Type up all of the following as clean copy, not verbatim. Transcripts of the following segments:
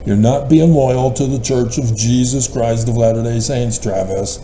You're not being loyal to the Church of Jesus Christ of Latter-day Saints, Travis.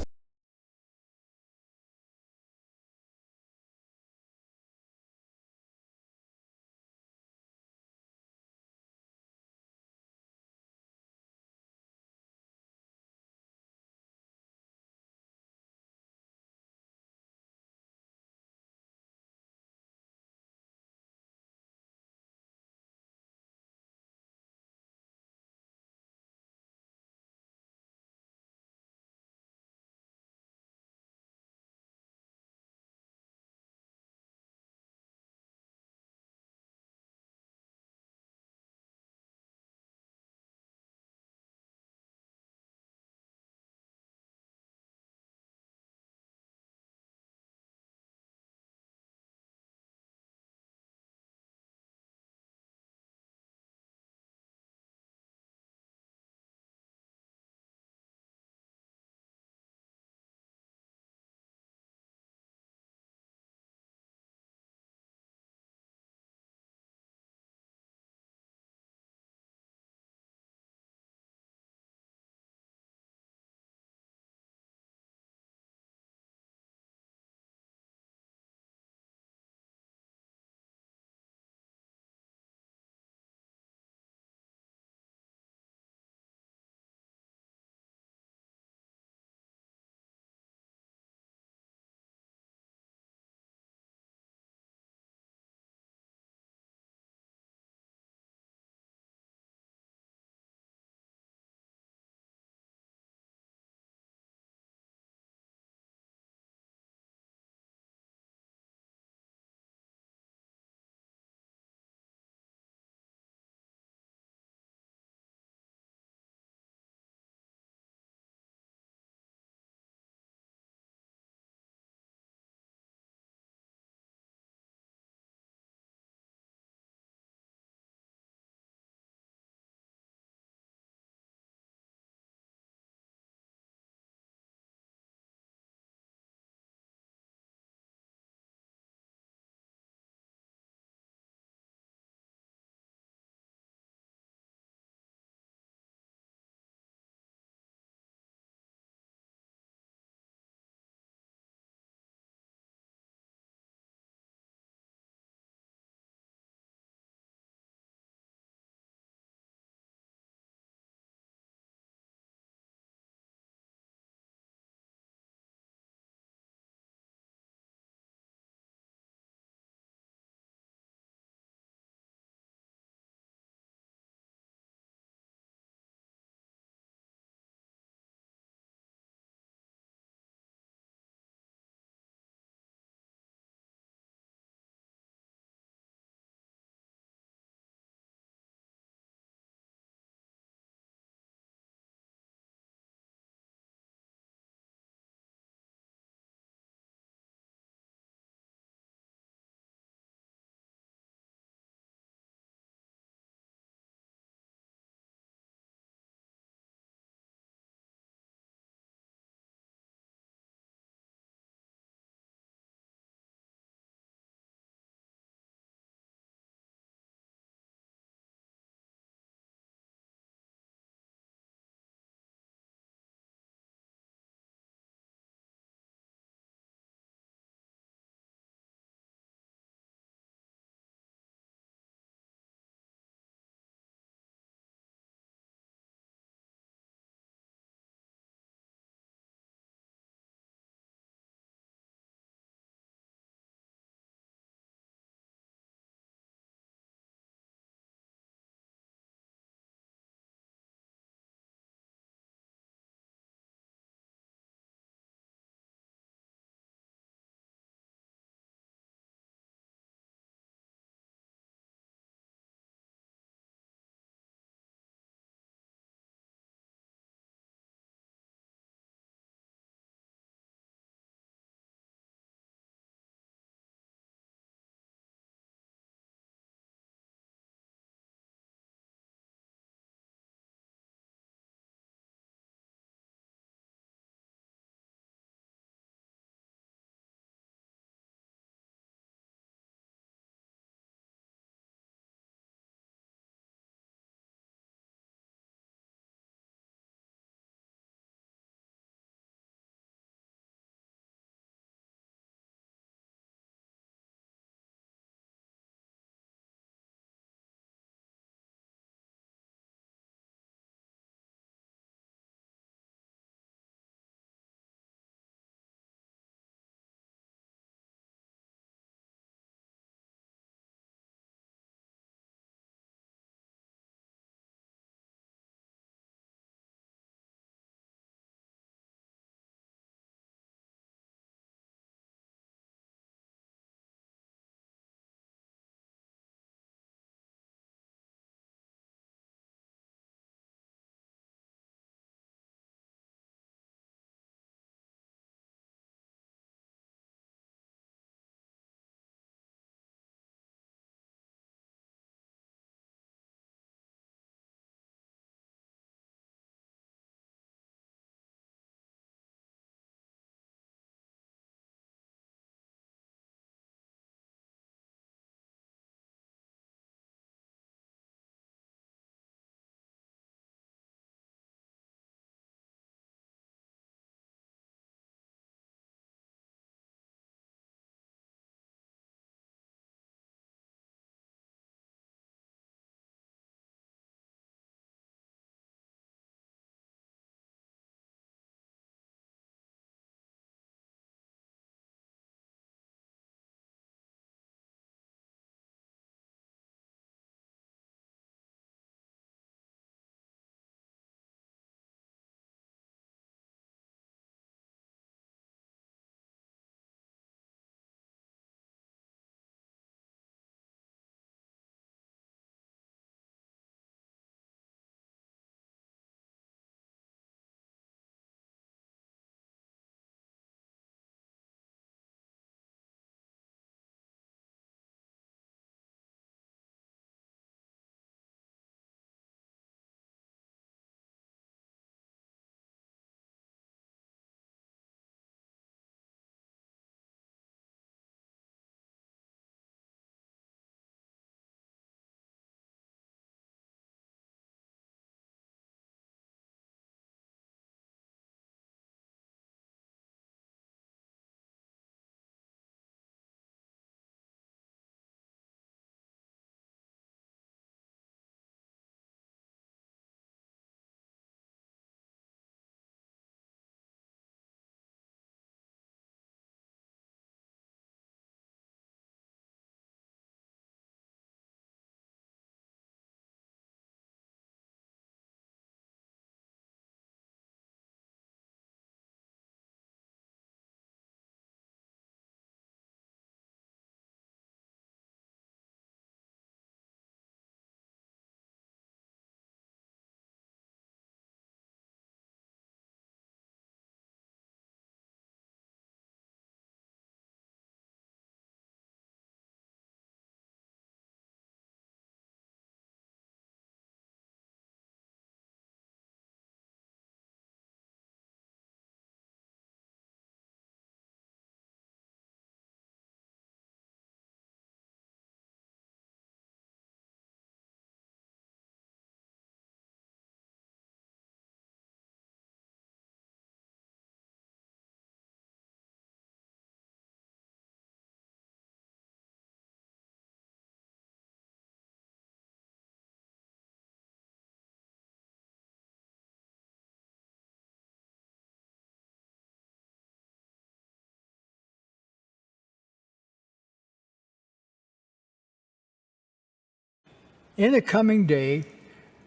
In the coming day,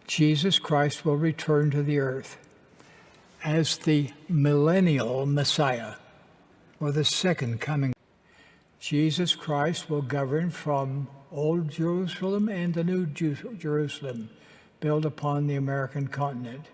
Jesus Christ will return to the earth as the millennial Messiah, or the second coming. Jesus Christ will govern from Old Jerusalem and the New Jerusalem, built upon the American continent.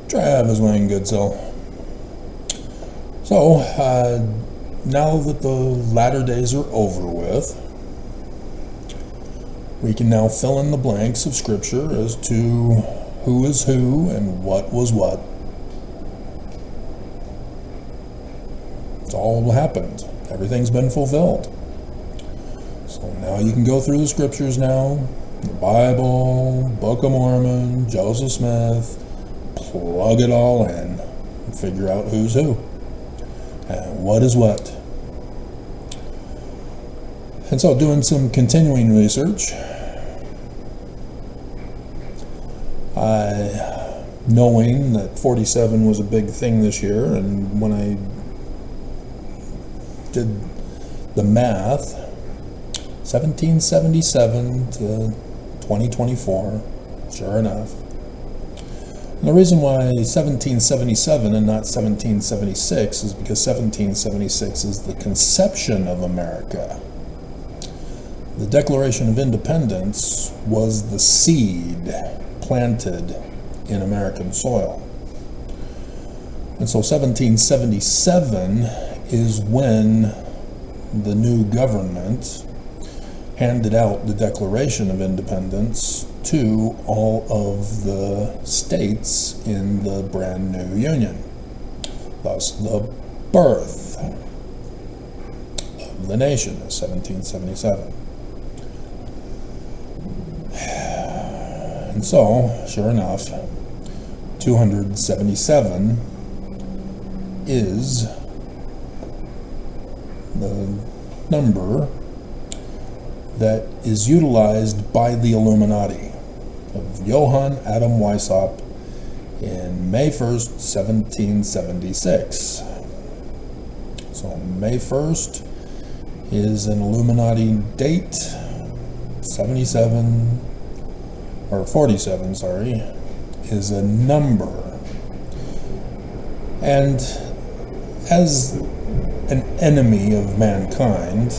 Trav is Wayne Goodsell. So, now that the latter days are over with, we can now fill in the blanks of Scripture as to who is who and what was what. It's all happened. Everything's been fulfilled. So now you can go through the Scriptures now, the Bible, Book of Mormon, Joseph Smith, plug it all in and figure out who's who and what is what. And so doing some continuing research, knowing that 47 was a big thing this year, and when I did the math, 1777 to 2024, sure enough. And the reason why 1777 and not 1776 is because 1776 is the conception of America. The Declaration of Independence was the seed planted in American soil. And so 1777 is when the new government handed out the Declaration of Independence to all of the states in the brand new union. Thus, the birth of the nation is 1777. And so, sure enough, 277 is the number that is utilized by the Illuminati of Johann Adam Weishaupt in May 1st, 1776. So May 1st is an Illuminati date, 47, or 47, sorry, is a number. And as an enemy of mankind,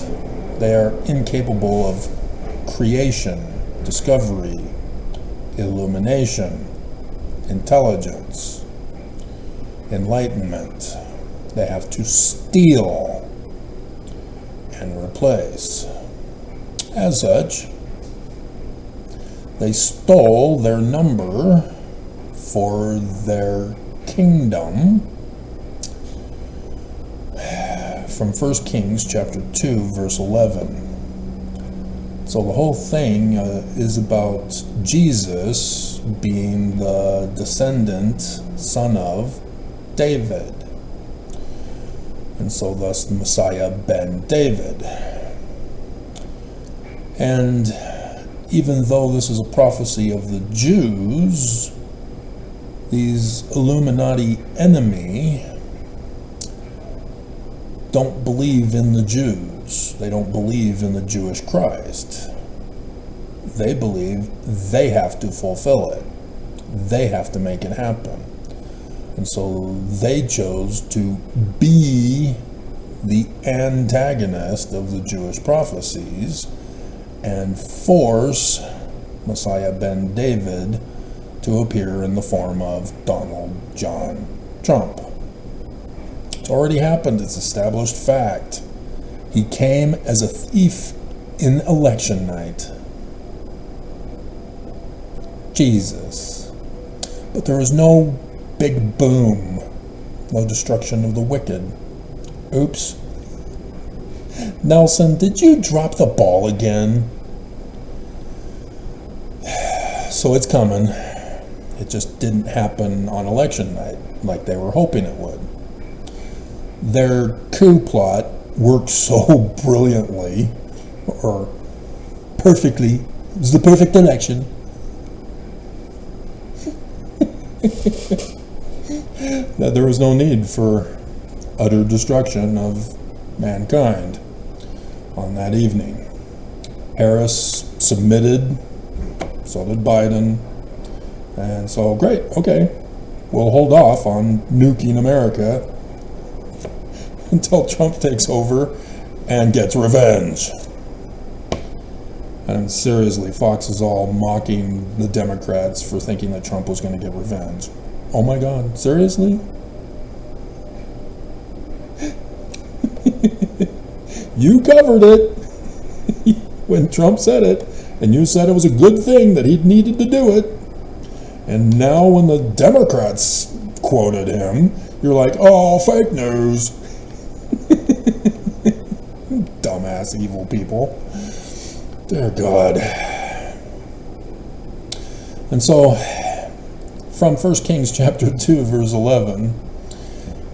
they are incapable of creation, discovery, illumination, intelligence, enlightenment. They have to steal and replace. As such, they stole their number for their kingdom from 1 Kings chapter 2, verse 11. So the whole thing is about Jesus being the descendant, son of David. And so thus the Messiah ben David. And even though this is a prophecy of the Jews, these Illuminati enemy don't believe in the Jews. They don't believe in the Jewish Christ. They believe they have to fulfill it. They have to make it happen. And so they chose to be the antagonist of the Jewish prophecies and force Messiah ben David to appear in the form of Donald John Trump. It's already happened. It's established fact. He came as a thief in election night. Jesus. But there was no big boom. No destruction of the wicked. Oops. Nelson, did you drop the ball again? So it's coming. It just didn't happen on election night like they were hoping it would. Their coup plot worked so brilliantly, or perfectly. It was the perfect election. That there was no need for utter destruction of mankind on that evening. Harris submitted, so did Biden, and so great, okay, we'll hold off on nuking America until Trump takes over and gets revenge. And seriously, Fox is all mocking the Democrats for thinking that Trump was going to get revenge. Oh my God, seriously? You covered it when Trump said it, and you said it was a good thing that he needed to do it. And now when the Democrats quoted him, you're like, oh, fake news. Dumbass evil people. Dear God. And so, from 1 Kings chapter 2, verse 11,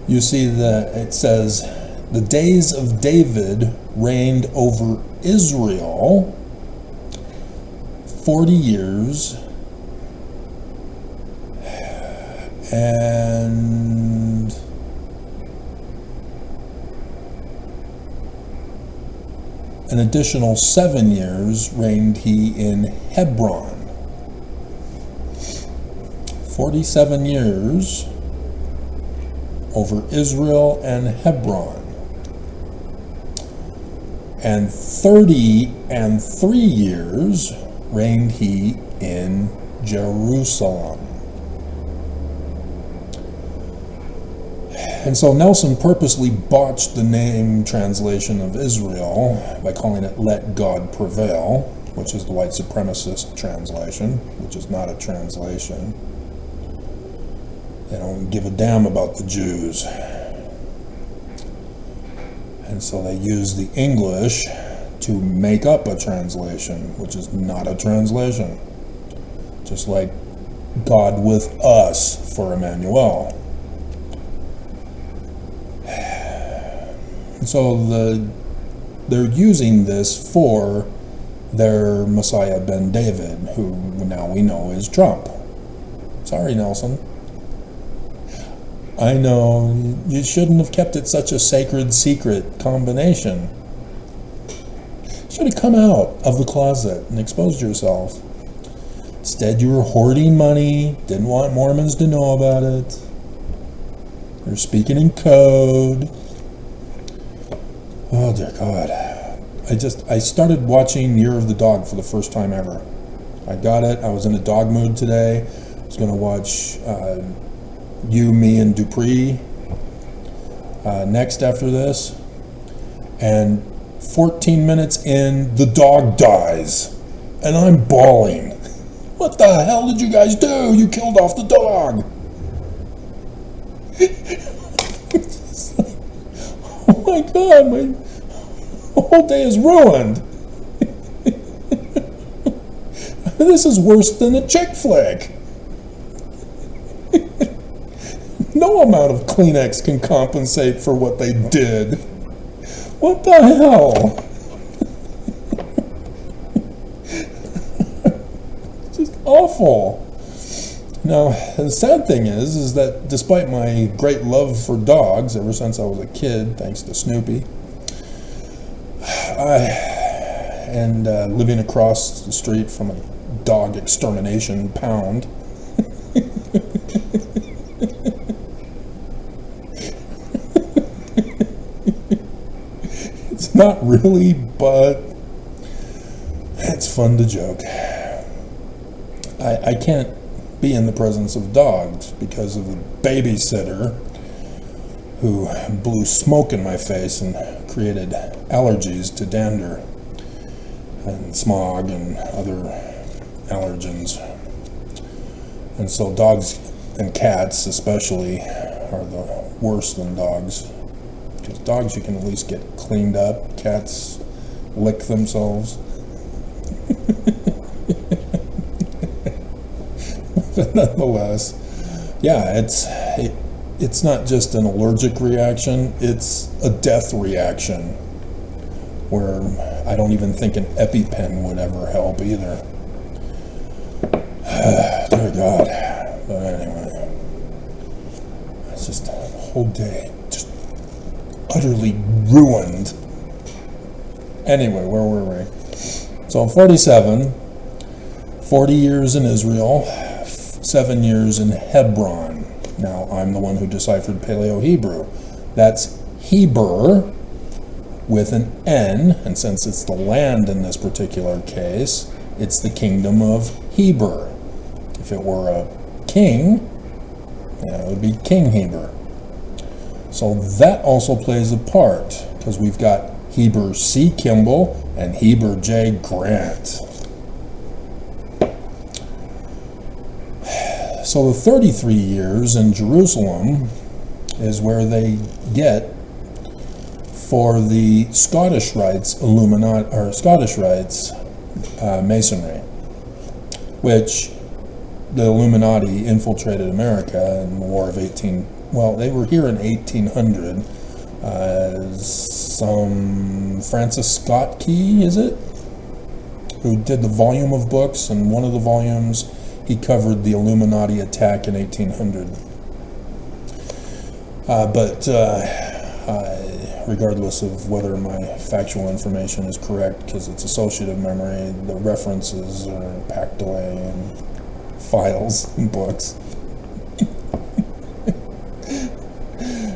you see that it says, the days of David reigned over Israel 40 years, and an additional 7 years reigned he in Hebron. 47 years over Israel and Hebron. And 33 years reigned he in Jerusalem. And so Nelson purposely botched the name translation of Israel by calling it Let God Prevail, which is the white supremacist translation, which is not a translation. They don't give a damn about the Jews. And so they use the English to make up a translation, which is not a translation. Just like God with us for Emmanuel. So they're using this for their Messiah Ben David, who now we know is Trump. Sorry, Nelson. I know, you shouldn't have kept it such a sacred secret combination. Should have come out of the closet and exposed yourself. Instead, you were hoarding money, didn't want Mormons to know about it. You're speaking in code. Oh, dear God. I started watching Year of the Dog for the first time ever. I got it. I was in a dog mood today. I was going to watch You, Me, and Dupree next after this. And 14 minutes in, the dog dies. And I'm bawling. What the hell did you guys do? You killed off the dog. Oh my God, my whole day is ruined. This is worse than a chick flick. No amount of Kleenex can compensate for what they did. What the hell? Just awful. Now, the sad thing is that despite my great love for dogs ever since I was a kid, thanks to Snoopy, and living across the street from a dog extermination pound, it's not really, but it's fun to joke. I can't be in the presence of dogs because of the babysitter who blew smoke in my face and created allergies to dander and smog and other allergens. And so dogs and cats especially are the worse than dogs, because dogs you can at least get cleaned up. Cats lick themselves. But nonetheless, yeah, it's not just an allergic reaction, it's a death reaction, where I don't even think an EpiPen would ever help either. Dear God. But anyway, it's just a whole day just utterly ruined. Anyway, where were we? So 47, 40 years in Israel, 7 years in Hebron. Now, I'm the one who deciphered Paleo-Hebrew. That's Heber with an N, and since it's the land in this particular case, it's the kingdom of Heber. If it were a king, it would be King Heber. So that also plays a part, because we've got Heber C. Kimball and Heber J. Grant. So the 33 years in Jerusalem is where they get for the Scottish Rites Illuminati, or Scottish Rites Masonry, which the Illuminati infiltrated America in the War of 18. Well, they were here in 1800. Some Francis Scott Key, is it, who did the volume of books, and one of the volumes he covered the Illuminati attack in 1800. But regardless of whether my factual information is correct, because it's associative memory, the references are packed away in files and books.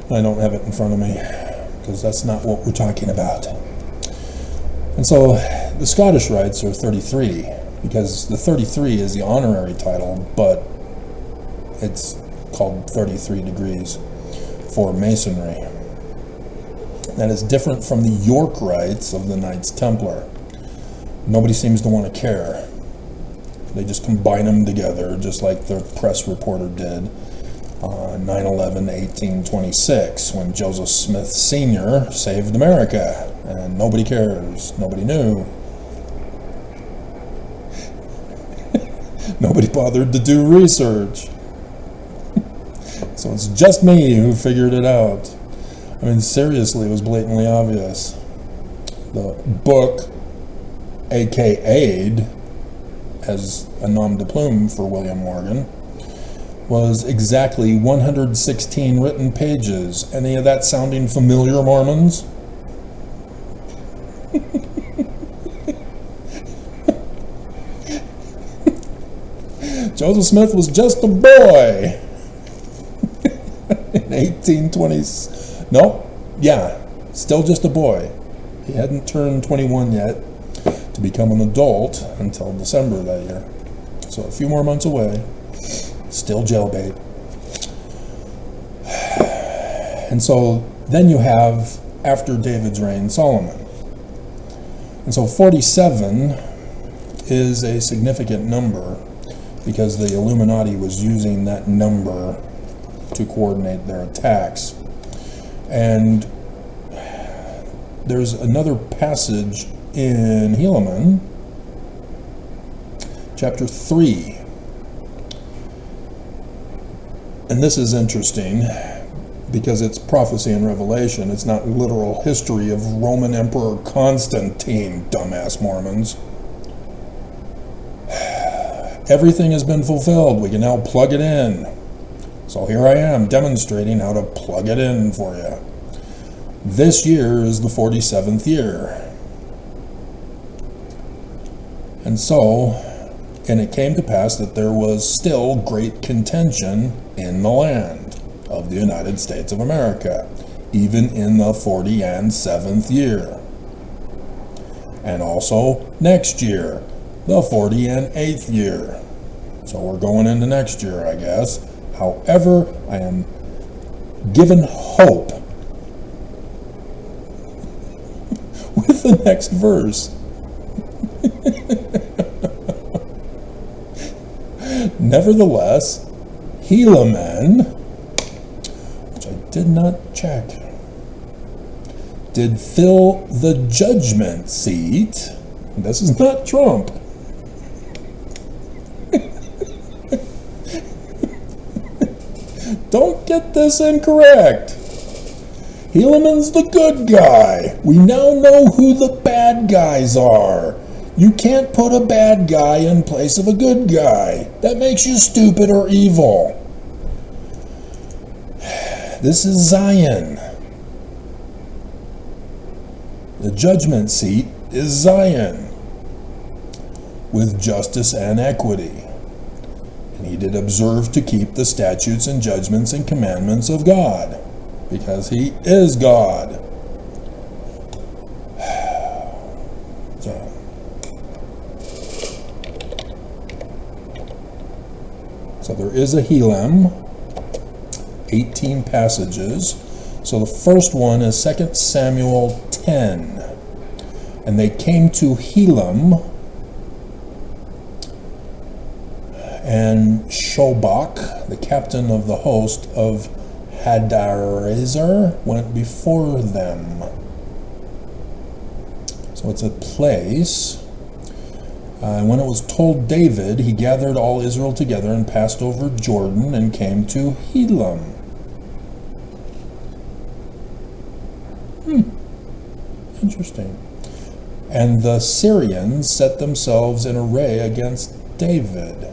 I don't have it in front of me, because that's not what we're talking about. And so the Scottish Rites are 33, because the 33 is the honorary title, but it's called 33 degrees for Masonry. That is different from the York Rites of the Knights Templar. Nobody seems to want to care. They just combine them together, just like the press reporter did, 9/11/1826, when Joseph Smith Sr. saved America, and nobody cares, nobody knew. Nobody bothered to do research. So it's just me who figured it out. I mean, seriously, it was blatantly obvious. The book, AKA'd as a nom de plume for William Morgan, was exactly 116 written pages. Any of that sounding familiar, Mormons? Joseph Smith was just a boy in 1820s. Nope, yeah, still just a boy. He hadn't turned 21 yet to become an adult until December that year. So a few more months away. Still jailbait. And so then you have, after David's reign, Solomon. And so 47 is a significant number because the Illuminati was using that number to coordinate their attacks. And there's another passage in Helaman, chapter 3. And this is interesting because it's prophecy and revelation. It's not literal history of Roman Emperor Constantine, dumbass Mormons. Everything has been fulfilled. We can now plug it in. So here I am demonstrating how to plug it in for you. This year is the 47th year. And it came to pass that there was still great contention in the land of the United States of America, even in the 47th year. And also next year, the 48th year. So we're going into next year, I guess. However, I am given hope with the next verse. Nevertheless, Helaman, which I did not check, did fill the judgment seat. This is not Trump. Don't get this incorrect. Helaman's the good guy. We now know who the bad guys are. You can't put a bad guy in place of a good guy. That makes you stupid or evil. This is Zion. The judgment seat is Zion, with justice and equity. And he did observe to keep the statutes and judgments and commandments of God, because he is God. So there is a Helam, 18 passages. So the first one is 2 Samuel 10. And they came to Helam, and Shobach, the captain of the host of Hadarezer, went before them. So it's a place. And when it was told David, he gathered all Israel together and passed over Jordan and came to Helam. Interesting. And the Syrians set themselves in array against David.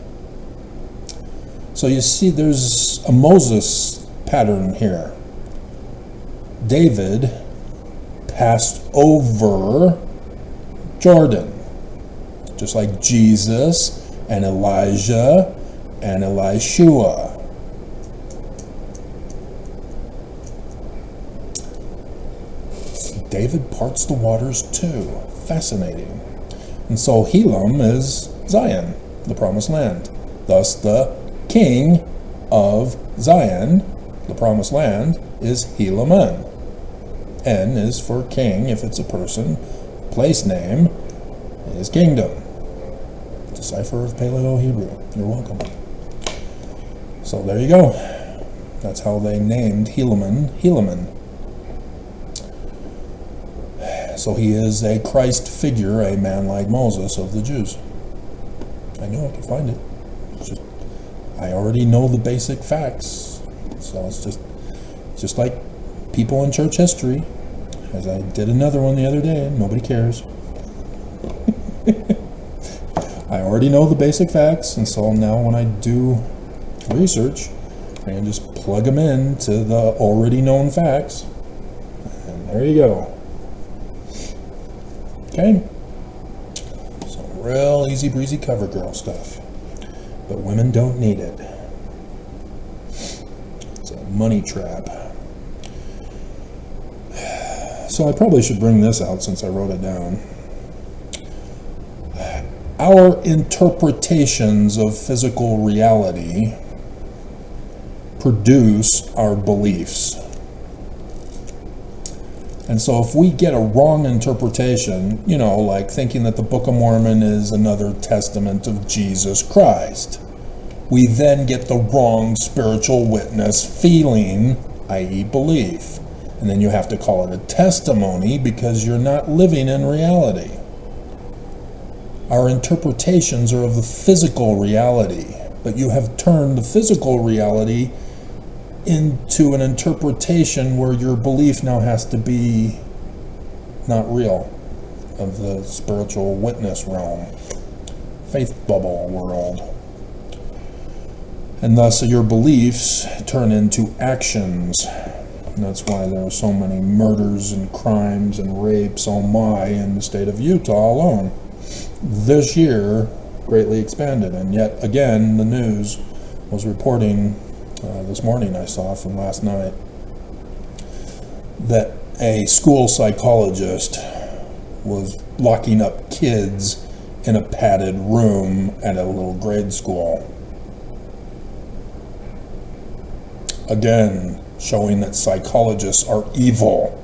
So you see, there's a Moses pattern here. David passed over Jordan, just like Jesus and Elijah and Elishua. David parts the waters too. Fascinating. And so Helam is Zion, the promised land. Thus the king of Zion, the promised land, is Helaman. N is for king if it's a person. Place name is kingdom. Decipher of Paleo-Hebrew. You're welcome. So there you go. That's how they named Helaman, Helaman. So he is a Christ figure, a man like Moses of the Jews. I know I can find it. It's just, I already know the basic facts. So it's just like people in church history, as I did another one the other day, and nobody cares. I already know the basic facts, and so now when I do research, I can just plug them into the already known facts, and there you go. Okay? So real easy breezy cover girl stuff, but women don't need it. It's a money trap. So I probably should bring this out since I wrote it down. Our interpretations of physical reality produce our beliefs. And so if we get a wrong interpretation, like thinking that the Book of Mormon is another testament of Jesus Christ, we then get the wrong spiritual witness feeling, i.e. belief. And then you have to call it a testimony because you're not living in reality. Our interpretations are of the physical reality, but you have turned the physical reality into an interpretation where your belief now has to be not real, of the spiritual witness realm, faith bubble world. And thus your beliefs turn into actions. And that's why there are so many murders and crimes and rapes, oh my, in the state of Utah alone. This year, greatly expanded. And yet again, the news was reporting this morning, I saw from last night, that a school psychologist was locking up kids in a padded room at a little grade school. Again, showing that psychologists are evil.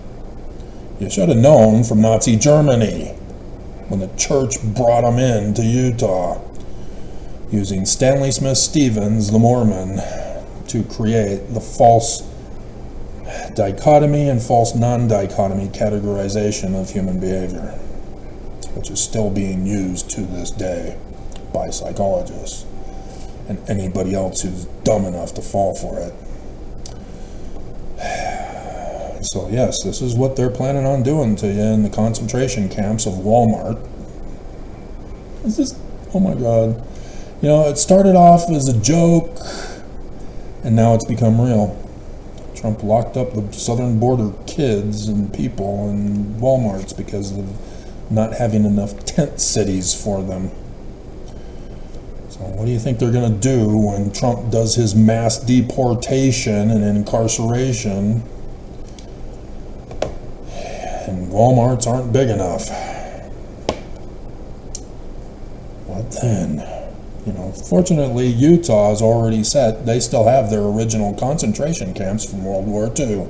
You should have known from Nazi Germany when the church brought them into Utah, using Stanley Smith Stevens, the Mormon, to create the false dichotomy and false non-dichotomy categorization of human behavior, which is still being used to this day by psychologists and anybody else who's dumb enough to fall for it. So yes, this is what they're planning on doing to you in the concentration camps of Walmart. It's just, oh my God. It started off as a joke, and now it's become real. Trump locked up the southern border kids and people in Walmarts because of not having enough tent cities for them. So what do you think they're going to do when Trump does his mass deportation and incarceration and Walmarts aren't big enough? What then? Fortunately, Utah is already set. They still have their original concentration camps from World War II.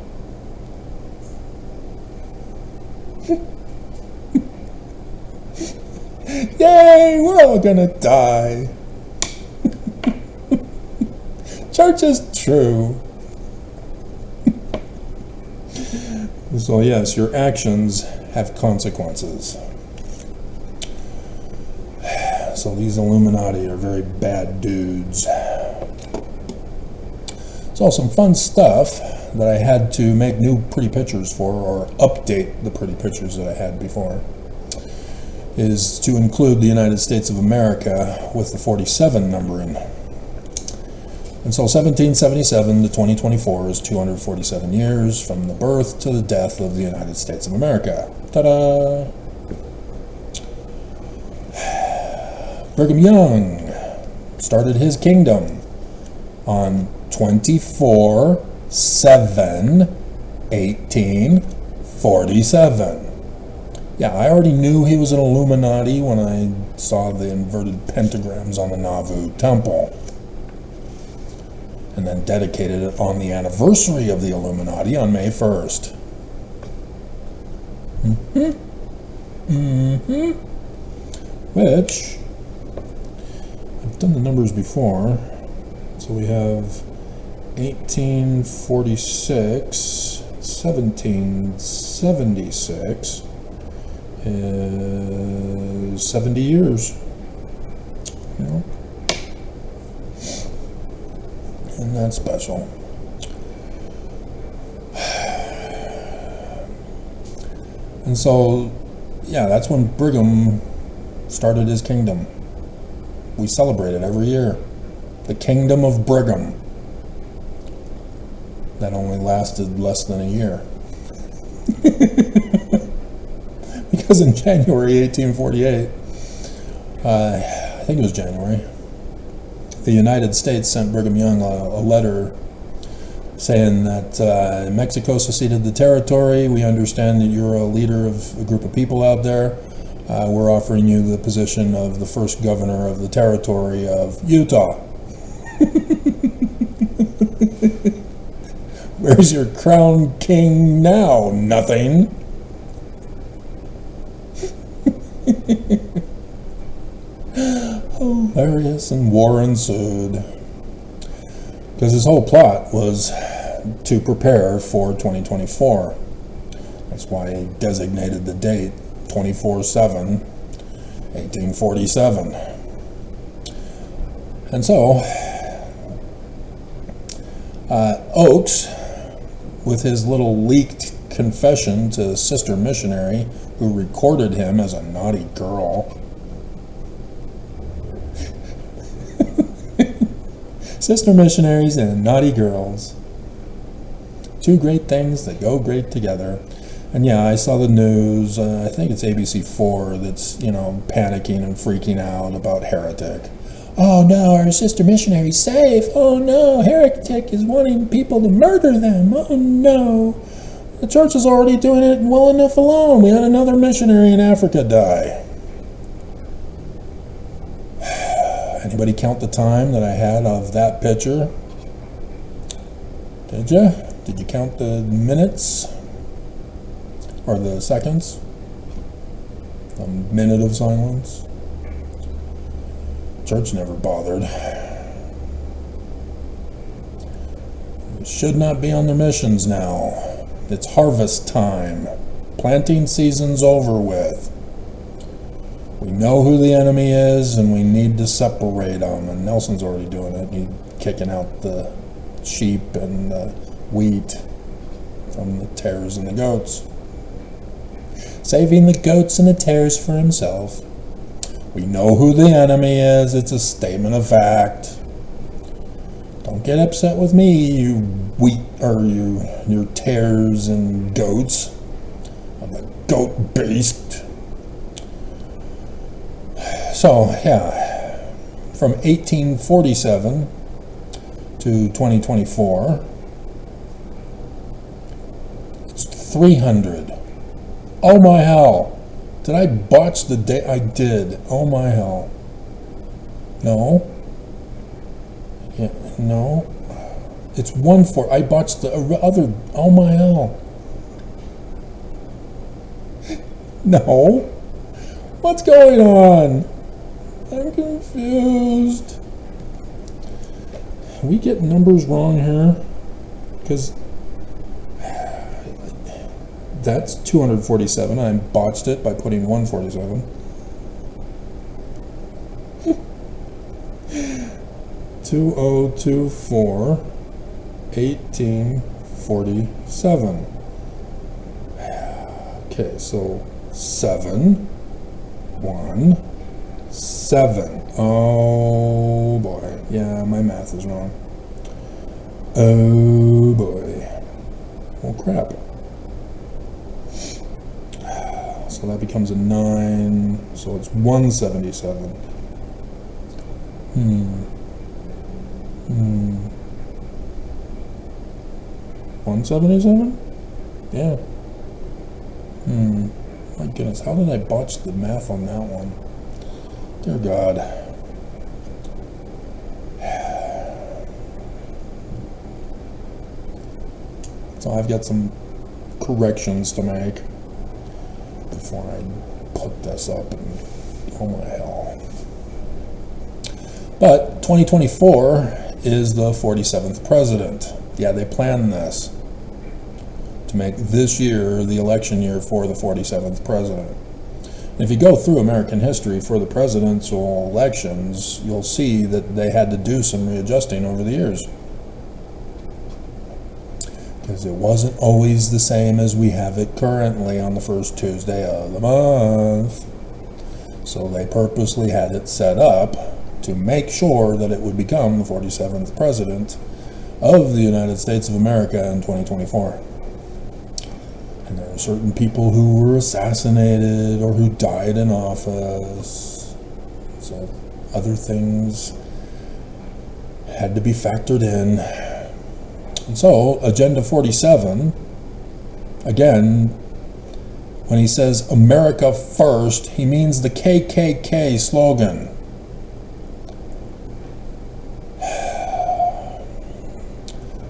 Yay, we're all gonna die. Church is true. So yes, your actions have consequences. So these Illuminati are very bad dudes. So some fun stuff that I had to make new pretty pictures for, or update the pretty pictures that I had before, is to include the United States of America with the 47 numbering. And so 1777 to 2024 is 247 years from the birth to the death of the United States of America. Ta-da! Brigham Young started his kingdom on 24/7/1847. Yeah, I already knew he was an Illuminati when I saw the inverted pentagrams on the Nauvoo temple, and then dedicated it on the anniversary of the Illuminati on May 1st. Which, I've done the numbers before. So we have 1846, 1776 is 70 years. You know? Isn't that special? And so, yeah, that's when Brigham started his kingdom. We celebrate it every year. The Kingdom of Brigham. That only lasted less than a year. Because in January 1848, I think it was January, the United States sent Brigham Young a letter saying that Mexico seceded the territory. We understand that you're a leader of a group of people out there. We're offering you the position of the first governor of the territory of Utah. Where's your crown king now? Nothing. Hilarious, and war ensued. Because his whole plot was to prepare for 2024. That's why he designated the date 24/7, 1847. And so, Oakes, with his little leaked confession to a sister missionary who recorded him as a naughty girl. Sister missionaries and naughty girls. Two great things that go great together. And yeah, I saw the news, I think it's ABC4 that's, panicking and freaking out about heretic. Oh no, our sister missionary's safe. Oh no, heretic is wanting people to murder them. Oh no. The church is already doing it well enough alone. We had another missionary in Africa die. Anybody count the time that I had of that picture? Did you? Did you count the minutes? Or the seconds? A minute of silence? Church never bothered. We should not be on their missions now. It's harvest time. Planting season's over with. We know who the enemy is, and we need to separate them. And Nelson's already doing it. He's kicking out the sheep and the wheat from the tares and the goats. Saving the goats and the tares for himself. We know who the enemy is. It's a statement of fact. Don't get upset with me, you wheat, or your tares and goats. I'm a goat beast. So, yeah, from 1847 to 2024, it's 300. Oh my hell. Did I botch the day? I did. Oh my hell. No. Yeah, no. It's 1/4. I botched the other. Oh my hell. No. What's going on? I'm confused. We get numbers wrong here? Because that's 247. I botched it by putting 147. 2024 1847. Okay, so 7 1 7. Oh boy. Yeah, my math is wrong. Oh boy. Well, crap. So that becomes a 9. So it's 177. 177? Yeah. My goodness, how did I botch the math on that one? Dear God. So I've got some corrections to make before I put this up, and oh my hell. But 2024 is the 47th president. Yeah, they planned this to make this year the election year for the 47th president. And if you go through American history for the presidential elections, you'll see that they had to do some readjusting over the years. Because it wasn't always the same as we have it currently on the first Tuesday of the month. So they purposely had it set up to make sure that it would become the 47th president of the United States of America in 2024. And there are certain people who were assassinated or who died in office. So other things had to be factored in. And so, Agenda 47, again, when he says America first, he means the KKK slogan.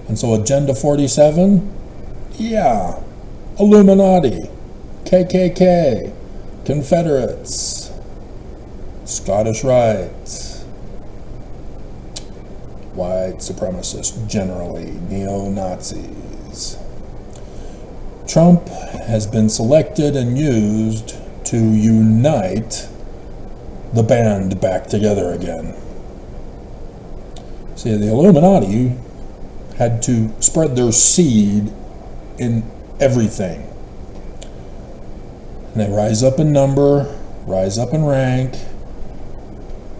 And so, Agenda 47, yeah, Illuminati, KKK, Confederates, Scottish Rite, white supremacists, generally neo-Nazis. Trump has been selected and used to unite the band back together again. See, the Illuminati had to spread their seed in everything. And they rise up in number, rise up in rank,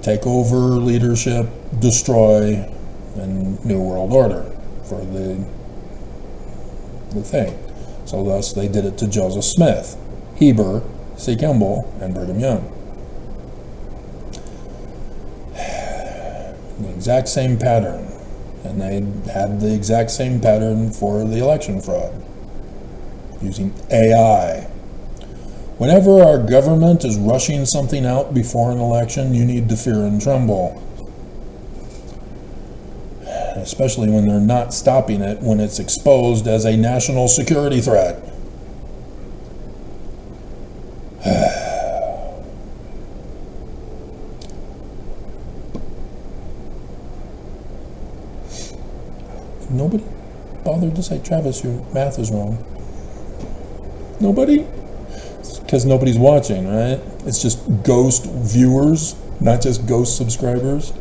take over leadership, destroy, and New World Order for the thing. So thus they did it to Joseph Smith, Heber, C. Kimball, and Brigham Young. The exact same pattern. And they had the exact same pattern for the election fraud, using AI. Whenever our government is rushing something out before an election, you need to fear and tremble. Especially when they're not stopping it when it's exposed as a national security threat. Nobody bothered to say, Travis, your math is wrong. Nobody? It's because nobody's watching, right? It's just ghost viewers, not just ghost subscribers.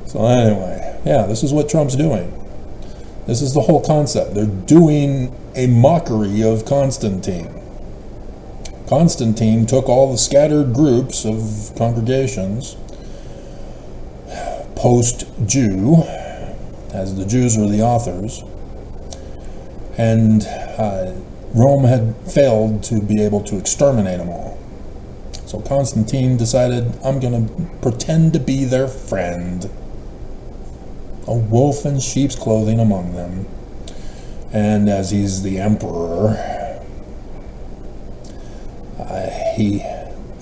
So anyway, yeah, this is what Trump's doing. This is the whole concept. They're doing a mockery of Constantine. Constantine took all the scattered groups of congregations, post-Jew, as the Jews were the authors, and Rome had failed to be able to exterminate them all. So Constantine decided, I'm going to pretend to be their friend, a wolf in sheep's clothing among them. And as he's the emperor, he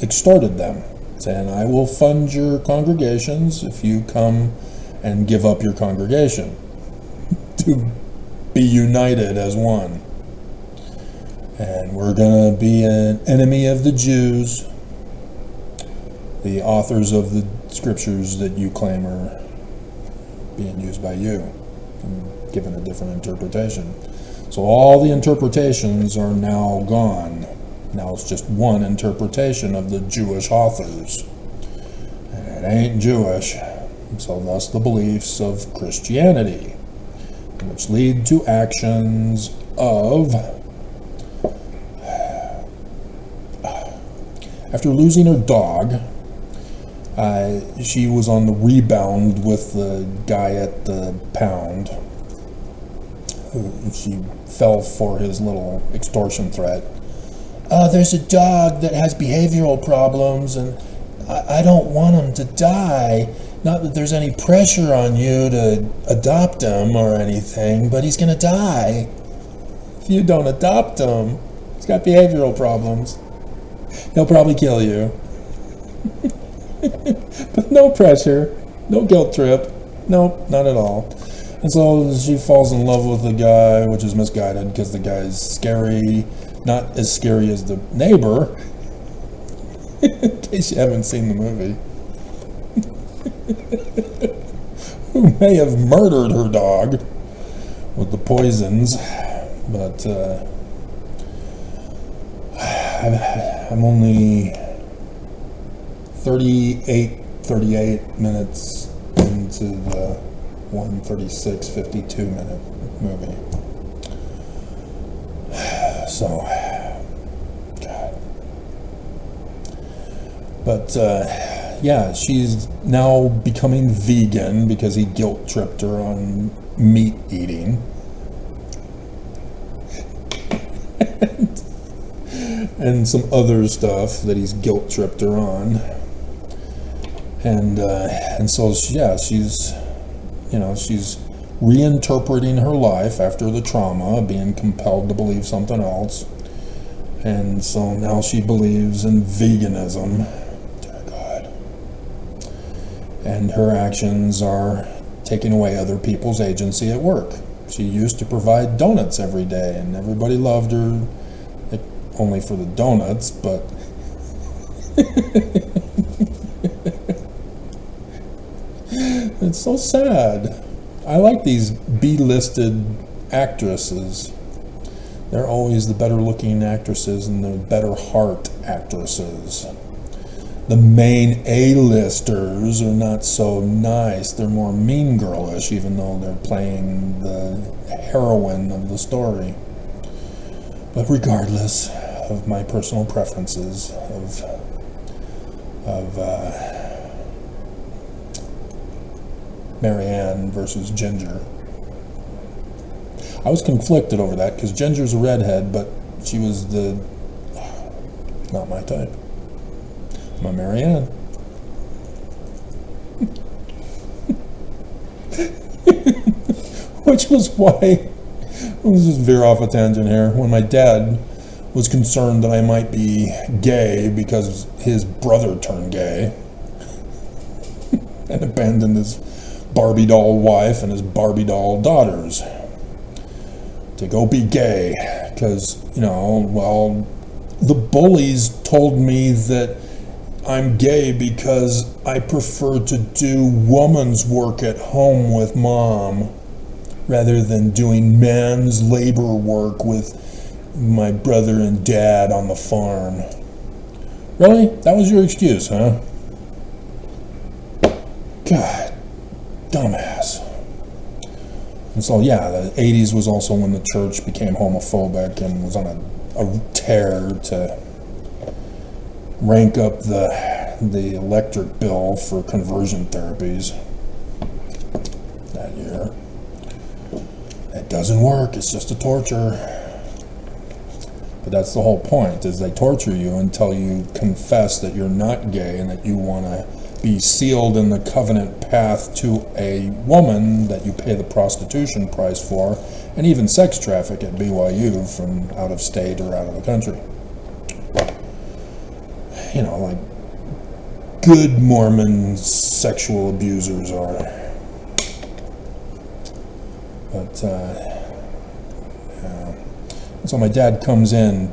extorted them, saying, I will fund your congregations if you come and give up your congregation to be united as one. And we're going to be an enemy of the Jews, the authors of the scriptures that you claim are being used by you and given a different interpretation. So all the interpretations are now gone. Now it's just one interpretation of the Jewish authors. And it ain't Jewish. So thus the beliefs of Christianity, which lead to actions of... After losing her dog, she was on the rebound with the guy at the pound. She fell for his little extortion threat. There's a dog that has behavioral problems, and I don't want him to die. Not that there's any pressure on you to adopt him or anything, but he's going to die. If you don't adopt him, he's got behavioral problems. He'll probably kill you. But no pressure, no guilt trip. Nope, not at all. And so she falls in love with the guy, which is misguided because the guy's scary. Not as scary as the neighbor. In case you haven't seen the movie. Who may have murdered her dog with the poisons, but I'm only 38 minutes into the 52 minute movie. So, God. But, yeah, she's now becoming vegan because he guilt-tripped her on meat eating. And some other stuff that he's guilt-tripped her on. And so, yeah, she's reinterpreting her life after the trauma, being compelled to believe something else. And so now she believes in veganism. Dear God. And her actions are taking away other people's agency at work. She used to provide donuts every day, and everybody loved her, only for the donuts, but it's so sad. I like these B-listed actresses. They're always the better looking actresses and the better heart actresses. The main A-listers are not so nice. They're more mean girlish, even though they're playing the heroine of the story. But regardless of my personal preferences of Marianne versus Ginger, I was conflicted over that because Ginger's a redhead, but she was not my type. My Marianne. Which was why, let's just veer off a tangent here, when my dad was concerned that I might be gay because his brother turned gay and abandoned his Barbie doll wife and his Barbie doll daughters to go be gay because, the bullies told me that I'm gay because I prefer to do woman's work at home with mom rather than doing man's labor work with my brother and dad on the farm. Really? That was your excuse, huh? God, dumbass. And so, yeah, the 80s was also when the church became homophobic and was on a tear to rank up the electric bill for conversion therapies that year. It doesn't work, it's just a torture. But that's the whole point, is they torture you until you confess that you're not gay and that you want to be sealed in the covenant path to a woman that you pay the prostitution price for, and even sex traffic at BYU from out of state or out of the country. Like good Mormon sexual abusers are. But, so my dad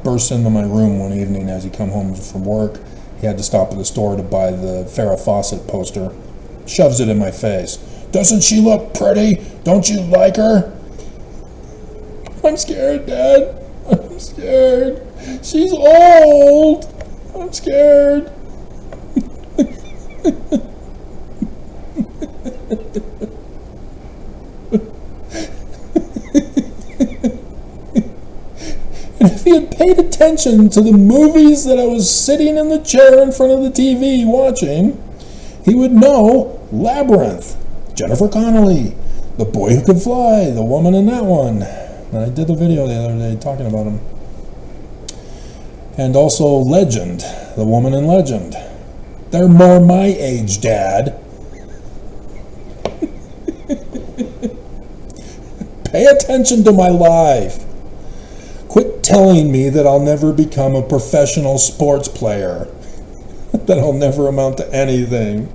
bursts into my room one evening as he come home from work. He had to stop at the store to buy the Farrah Fawcett poster. Shoves it in my face. Doesn't she look pretty? Don't you like her? I'm scared, Dad. I'm scared. She's old. I'm scared. And if he had paid attention to the movies that I was sitting in the chair in front of the TV watching, he would know Labyrinth, Jennifer Connelly, The Boy Who Could Fly, the woman in that one. And I did a video the other day talking about him. And also Legend, the woman in Legend. They're more my age, Dad. Pay attention to my life. Quit telling me that I'll never become a professional sports player, that I'll never amount to anything,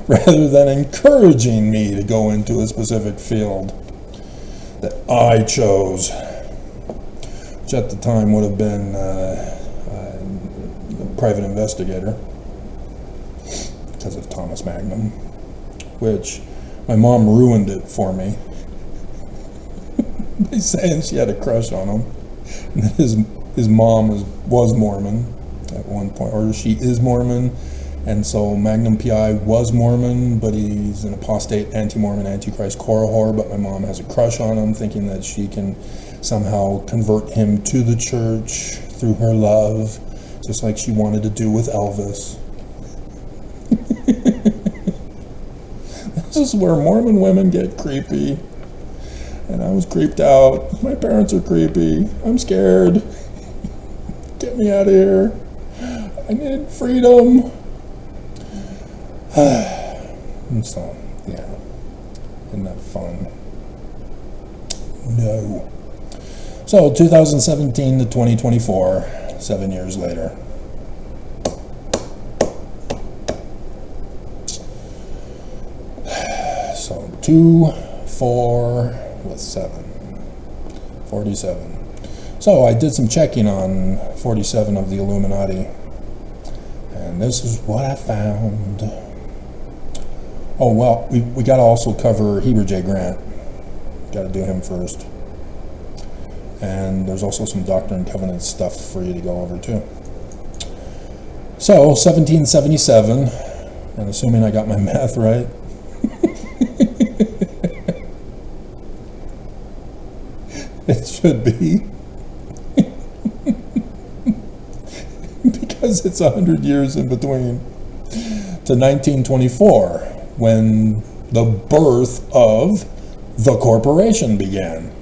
rather than encouraging me to go into a specific field that I chose, which at the time would have been private investigator because of Thomas Magnum, which my mom ruined it for me by saying she had a crush on him. And his mom was Mormon at one point, or she is Mormon, and so Magnum PI was Mormon, but he's an apostate, anti-Mormon, antichrist whore, but my mom has a crush on him, thinking that she can somehow convert him to the church through her love, just like she wanted to do with Elvis. This is where Mormon women get creepy. And I was creeped out. My parents are creepy. I'm scared. Get me out of here. I need freedom. And so, yeah. Isn't that fun? No. So, 2017 to 2024, 7 years later. So, 2, 4, with 7. 47. So, I did some checking on 47 of the Illuminati. And this is what I found. Oh, well, we got to also cover Heber J. Grant. Got to do him first. And there's also some Doctrine and Covenants stuff for you to go over, too. So, 1777, and assuming I got my math right, it should be, because it's 100 years in between, to 1924, when the birth of the corporation began.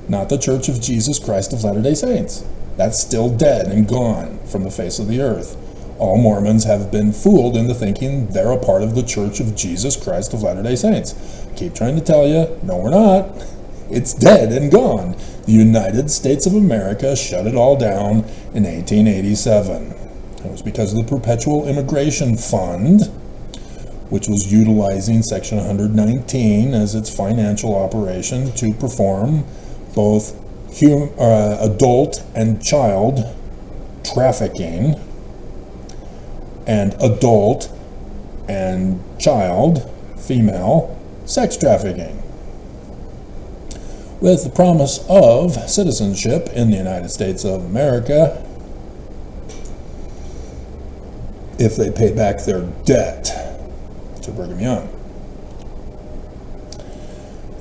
Not the Church of Jesus Christ of Latter-day Saints. That's still dead and gone from the face of the earth. All Mormons have been fooled into thinking they're a part of the Church of Jesus Christ of Latter-day Saints. Keep trying to tell you, no, we're not. It's dead and gone. The United States of America shut it all down in 1887. It was because of the Perpetual Immigration Fund, which was utilizing Section 119 as its financial operation to perform both adult and child trafficking and adult and child, female, sex trafficking, with the promise of citizenship in the United States of America if they paid back their debt to Brigham Young.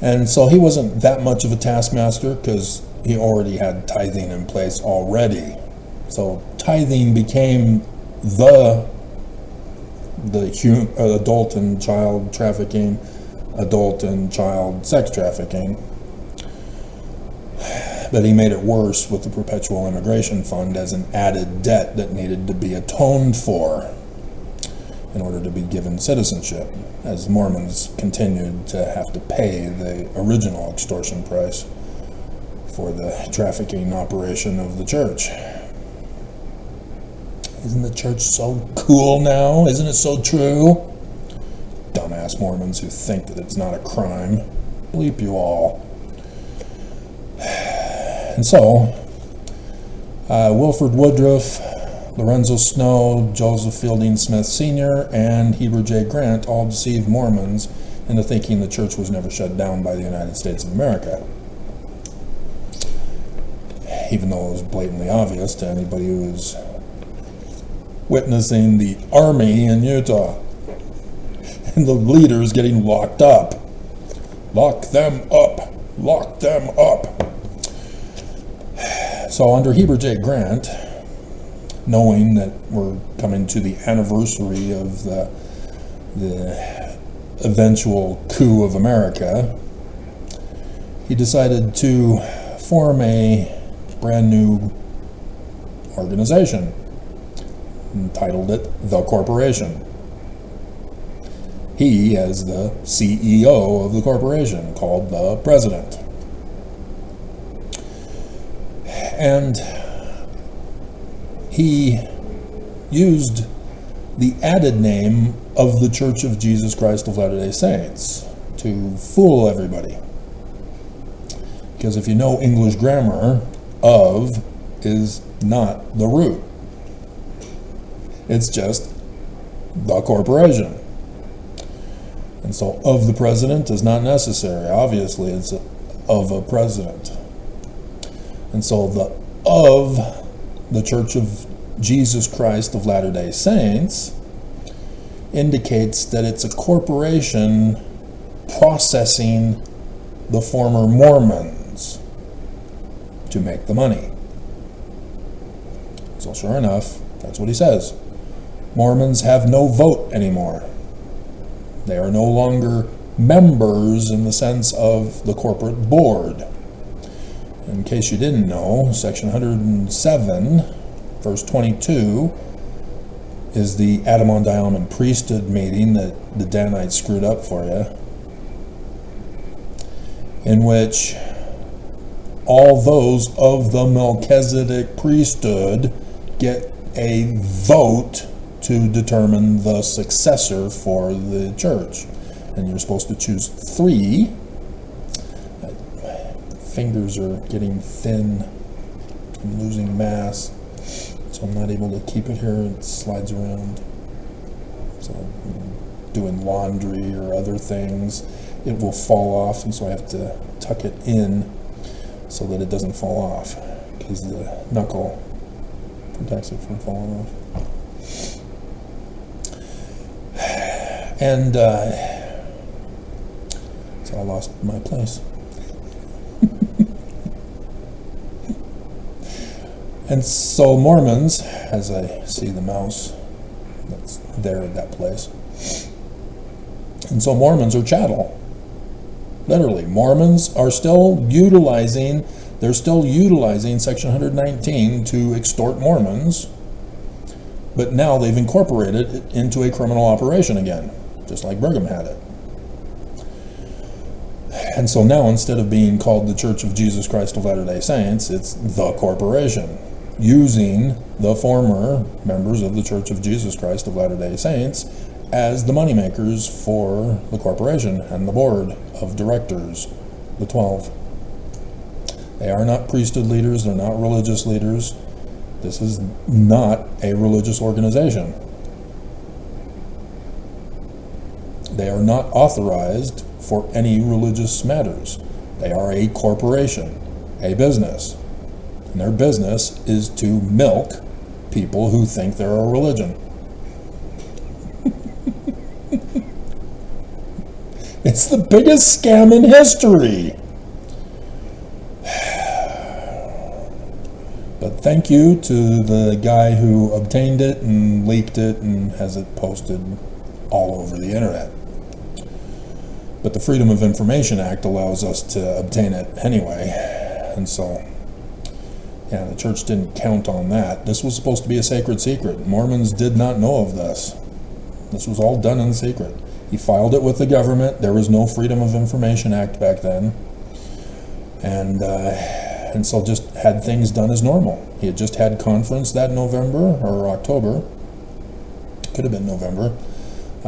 And so he wasn't that much of a taskmaster because he already had tithing in place already. So tithing became the adult and child trafficking, adult and child sex trafficking. But he made it worse with the Perpetual Immigration Fund as an added debt that needed to be atoned for in order to be given citizenship, as Mormons continued to have to pay the original extortion price for the trafficking operation of the church. Isn't the church so cool now? Isn't it so true? Dumbass Mormons who think that it's not a crime. Bleep you all. And so, Wilford Woodruff, Lorenzo Snow, Joseph Fielding Smith Sr., and Heber J. Grant all deceived Mormons into thinking the church was never shut down by the United States of America, even though it was blatantly obvious to anybody who was witnessing the army in Utah and the leaders getting locked up. Lock them up. Lock them up. So under Heber J. Grant, knowing that we're coming to the anniversary of the eventual coup of America, he decided to form a brand new organization, entitled it The Corporation. He, as the CEO of the corporation, called the president. And he used the added name of the Church of Jesus Christ of Latter-day Saints to fool everybody. Because if you know English grammar, of is not the root. It's just the corporation. And so of the president is not necessary. Obviously, it's of a president. And so the of the Church of Jesus Christ of Latter-day Saints indicates that it's a corporation processing the former Mormons to make the money. So sure enough, that's what he says. Mormons have no vote anymore. They are no longer members in the sense of the corporate board. In case you didn't know, section 107, verse 22, is the Adam-on-Diamond priesthood meeting that the Danites screwed up for you, in which all those of the Melchizedek priesthood get a vote to determine the successor for the church. And you're supposed to choose 3. My fingers are getting thin. I'm losing mass, so I'm not able to keep it here. It slides around. So I'm doing laundry or other things, it will fall off, and so I have to tuck it in so that it doesn't fall off, because the knuckle protects it from falling off. And so I lost my place. And so Mormons, as I see the mouse that's there at that place, and so Mormons are chattel. Literally, Mormons are still utilizing Section 119 to extort Mormons, but now they've incorporated it into a criminal operation again, just like Brigham had it. And so now, instead of being called the Church of Jesus Christ of Latter-day Saints, it's the corporation, using the former members of the Church of Jesus Christ of Latter-day Saints as the moneymakers for the corporation and the board of directors, the 12. They are not priesthood leaders, they're not religious leaders. This is not a religious organization. They are not authorized for any religious matters. They are a corporation, a business. And their business is to milk people who think they're a religion. It's the biggest scam in history. But thank you to the guy who obtained it and leaked it and has it posted all over the internet. But the Freedom of Information Act allows us to obtain it anyway. And so, yeah, the church didn't count on that. This was supposed to be a sacred secret. Mormons did not know of this. This was all done in secret. He filed it with the government. There was no Freedom of Information Act back then. And so just had things done as normal. He had just had conference that November or October. Could have been November.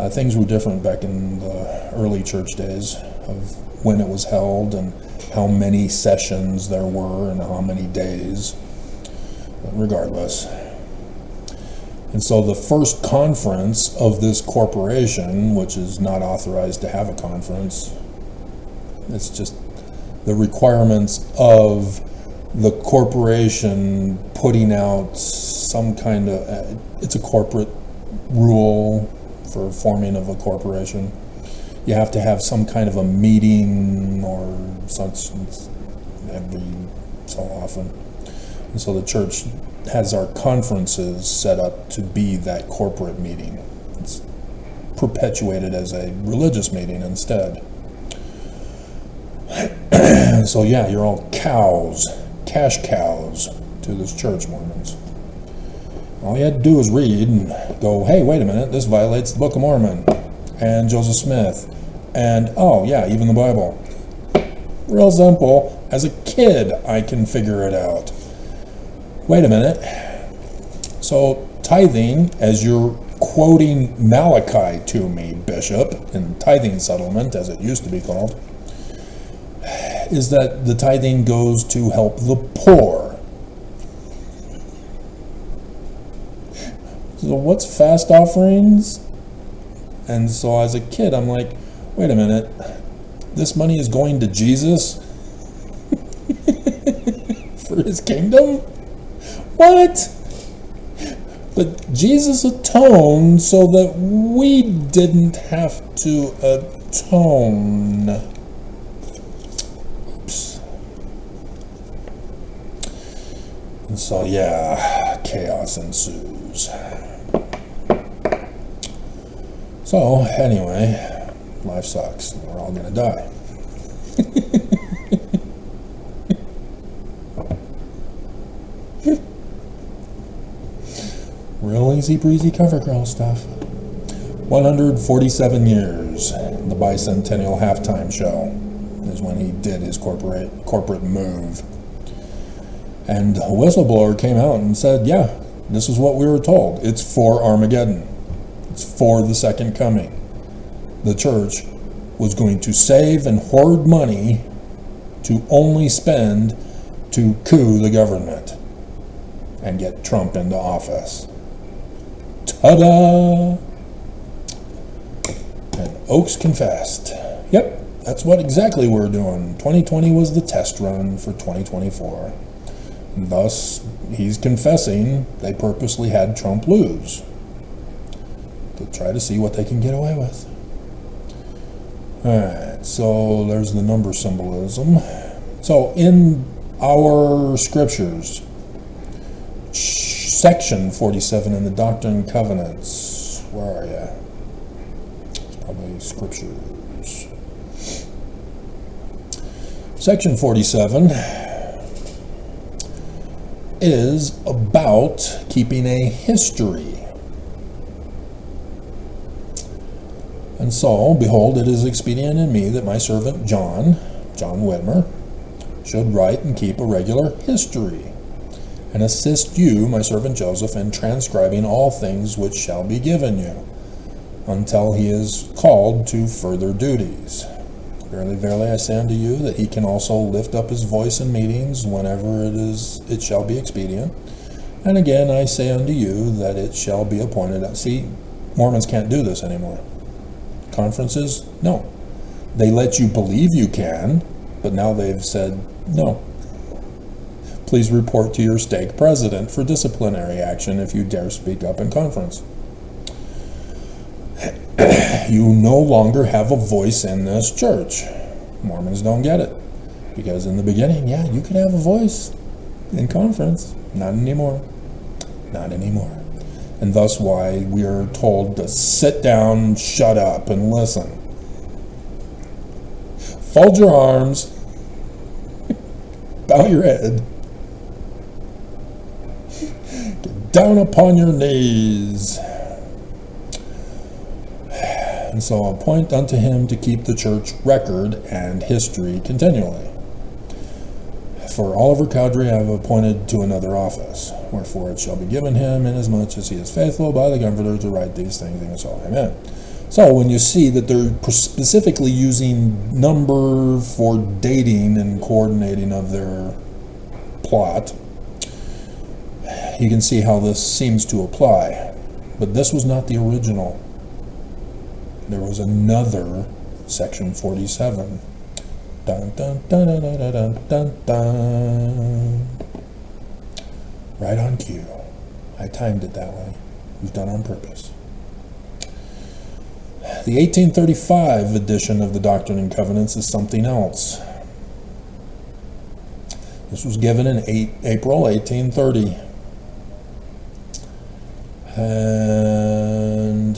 Things were different back in the early church days of when it was held and how many sessions there were and how many days. But regardless. And so the first conference of this corporation, which is not authorized to have a conference, it's just the requirements of the corporation putting out some kind of, it's a corporate rule for forming of a corporation. You have to have some kind of a meeting or such every so often. And so the church has our conferences set up to be that corporate meeting. It's perpetuated as a religious meeting instead. So yeah, you're all cows, cash cows to this church, Mormons. All you had to do was read and go, hey, wait a minute, this violates the Book of Mormon and Joseph Smith and, oh yeah, even the Bible. Real simple. As a kid, I can figure it out. Wait a minute. So tithing, as you're quoting Malachi to me, Bishop, in tithing settlement, as it used to be called, is that the tithing goes to help the poor. So what's fast offerings? And so as a kid, I'm like, wait a minute, this money is going to Jesus for his kingdom? What? But Jesus atoned so that we didn't have to atone. Oops. And so, yeah, chaos ensues. So, anyway, life sucks. We're all gonna die. Real easy breezy cover girl stuff. 147 years, the bicentennial halftime show is when he did his corporate move. And a whistleblower came out and said, yeah, this is what we were told. It's for Armageddon. It's for the second coming. The church was going to save and hoard money to only spend to coup the government and get Trump into office. Ta-da! And Oaks confessed. Yep, that's what exactly we're doing. 2020 was the test run for 2024. And thus, he's confessing they purposely had Trump lose to try to see what they can get away with. Alright, so there's the number symbolism. So in our scriptures, section 47 in the Doctrine and Covenants, where are you? It's probably scriptures. Section 47 is about keeping a history. And so, behold, it is expedient in me that my servant John Whitmer, should write and keep a regular history, and assist you, my servant Joseph, in transcribing all things which shall be given you, until he is called to further duties. Verily, verily, I say unto you, that he can also lift up his voice in meetings whenever it shall be expedient. And again, I say unto you, that it shall be appointed. See, Mormons can't do this anymore. Conferences? No. They let you believe you can, but now they've said, no. Please report to your stake president for disciplinary action if you dare speak up in conference. You no longer have a voice in this church. Mormons don't get it. Because in the beginning, yeah, you could have a voice in conference. Not anymore. Not anymore. And thus why we are told to sit down, shut up, and listen. Fold your arms, bow your head, get down upon your knees. And so appoint unto him to keep the church record and history continually. For Oliver Cowdery I have appointed to another office, wherefore it shall be given him, inasmuch as he is faithful by the Comforter to write these things, and so amen. So when you see that they're specifically using number for dating and coordinating of their plot, you can see how this seems to apply. But this was not the original. There was another section 47. Dun, dun, dun, dun, dun, dun, dun, dun. Right on cue. I timed it that way. It was done on purpose. The 1835 edition of the Doctrine and Covenants is something else. This was given in April 1830. And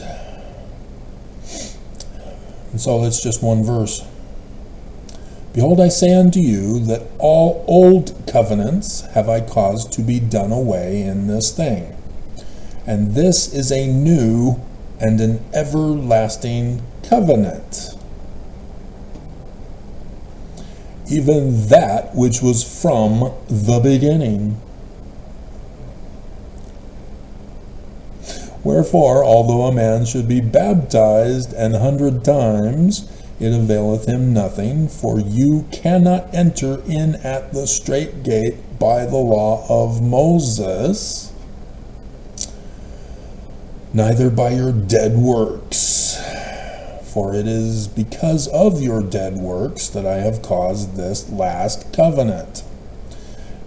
so it's just one verse. Behold, I say unto you that all old covenants have I caused to be done away in this thing. And this is a new and an everlasting covenant. Even that which was from the beginning. Wherefore, although a man should be baptized 100 times, it availeth him nothing, for you cannot enter in at the strait gate by the law of Moses, neither by your dead works. For it is because of your dead works that I have caused this last covenant,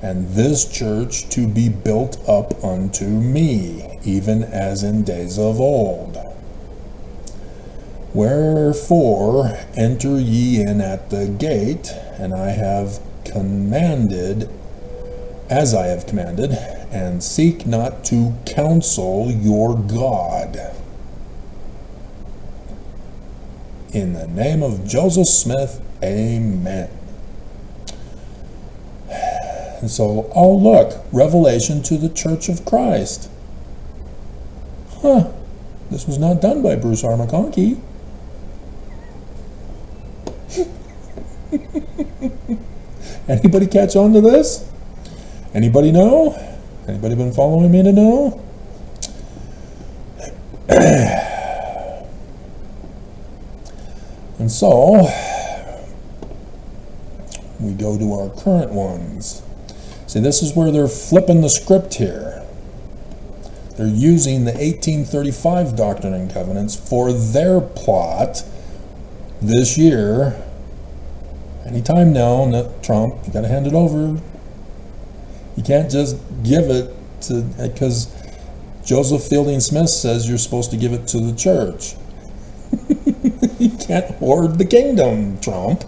and this church to be built up unto me, even as in days of old. Wherefore enter ye in at the gate, and I have commanded, as I have commanded, and seek not to counsel your God. In the name of Joseph Smith, amen. And so, oh look, revelation to the Church of Christ. This was not done by Bruce R. McConkie. Anybody catch on to this? Anybody know? Anybody been following me to know? And so, we go to our current ones. See, this is where they're flipping the script here. They're using the 1835 Doctrine and Covenants for their plot this year. Anytime now, Trump, you got to hand it over. You can't just give it to, because Joseph Fielding Smith says you're supposed to give it to the church. You can't hoard the kingdom, Trump.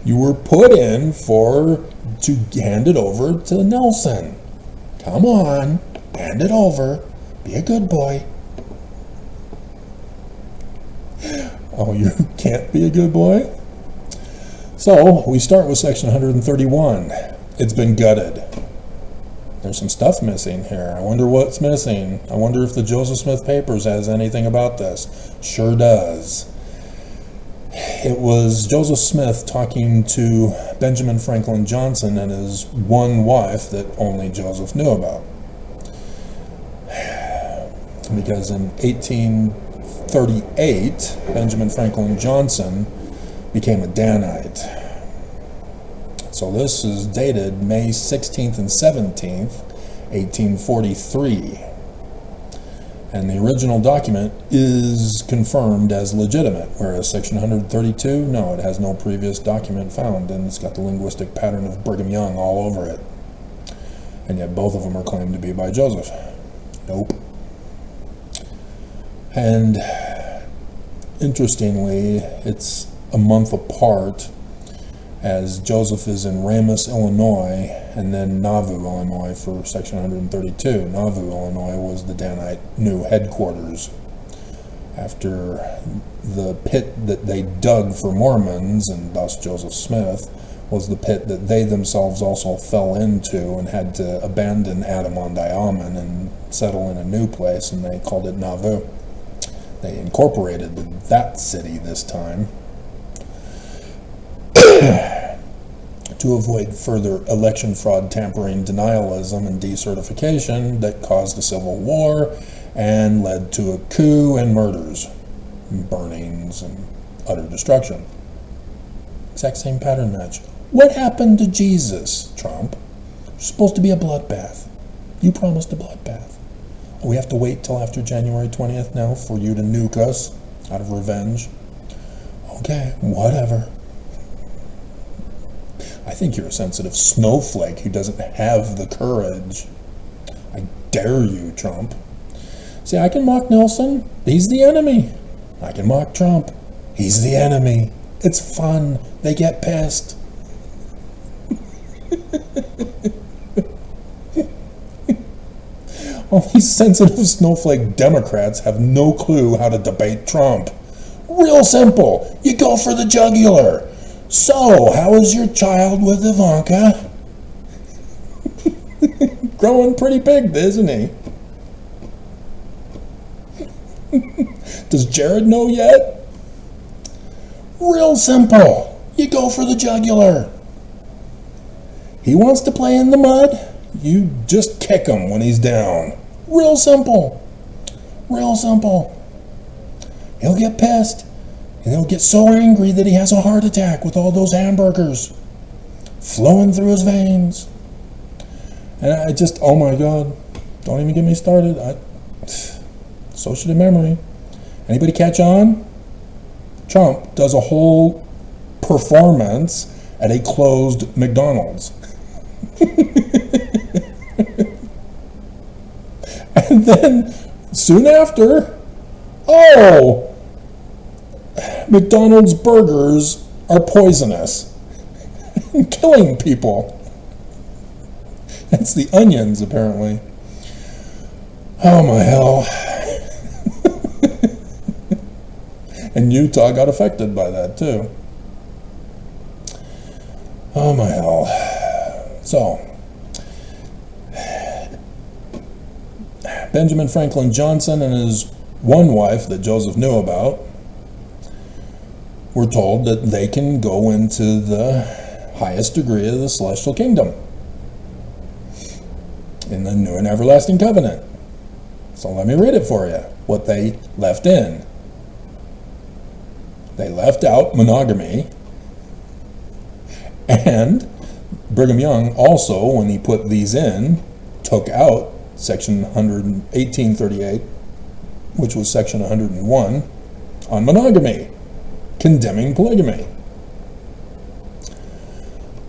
You were put in to hand it over to Nelson. Come on, hand it over. Be a good boy. Oh, you can't be a good boy? So, we start with section 131. It's been gutted. There's some stuff missing here. I wonder what's missing. I wonder if the Joseph Smith Papers has anything about this. Sure does. It was Joseph Smith talking to Benjamin Franklin Johnson and his one wife that only Joseph knew about. Because in 1838, Benjamin Franklin Johnson became a Danite. So this is dated May 16th and 17th, 1843. And the original document is confirmed as legitimate, whereas section 132, no, it has no previous document found, and it's got the linguistic pattern of Brigham Young all over it. And yet both of them are claimed to be by Joseph. Nope. And interestingly, it's a month apart, as Joseph is in Ramus, Illinois, and then Nauvoo, Illinois for section 132. Nauvoo, Illinois was the Danite new headquarters. After the pit that they dug for Mormons, and thus Joseph Smith, was the pit that they themselves also fell into and had to abandon Adam-on-Diamond and settle in a new place, and they called it Nauvoo. They incorporated that city this time to avoid further election fraud, tampering, denialism, and decertification that caused a civil war and led to a coup and murders, and burnings, and utter destruction. Exact same pattern match. What happened to Jesus, Trump? It's supposed to be a bloodbath. You promised a bloodbath. We have to wait till after January 20th now for you to nuke us out of revenge. Okay, whatever. I think you're a sensitive snowflake who doesn't have the courage. I dare you, Trump. See, I can mock Nelson. He's the enemy. I can mock Trump. He's the enemy. It's fun. They get pissed. All these sensitive snowflake Democrats have no clue how to debate Trump. Real simple. You go for the jugular. So, how is your child with Ivanka? Growing pretty big, isn't he? Does Jared know yet? Real simple. You go for the jugular. He wants to play in the mud. You just kick him when he's down. Real simple. Real simple. He'll get pissed. And he'll get so angry that he has a heart attack with all those hamburgers flowing through his veins. And I just, oh my God, don't even get me started. Associative memory. Anybody catch on? Trump does a whole performance at a closed McDonald's. And then, soon after, oh, McDonald's burgers are poisonous and killing people. It's the onions, apparently. Oh my hell. And Utah got affected by that too. Oh my hell. So, Benjamin Franklin Johnson and his one wife that Joseph knew about were told that they can go into the highest degree of the celestial kingdom in the new and everlasting covenant. So let me read it for you, what they left in. They left out monogamy, and Brigham Young also, when he put these in, took out section 1838, which was section 101, on monogamy, condemning polygamy.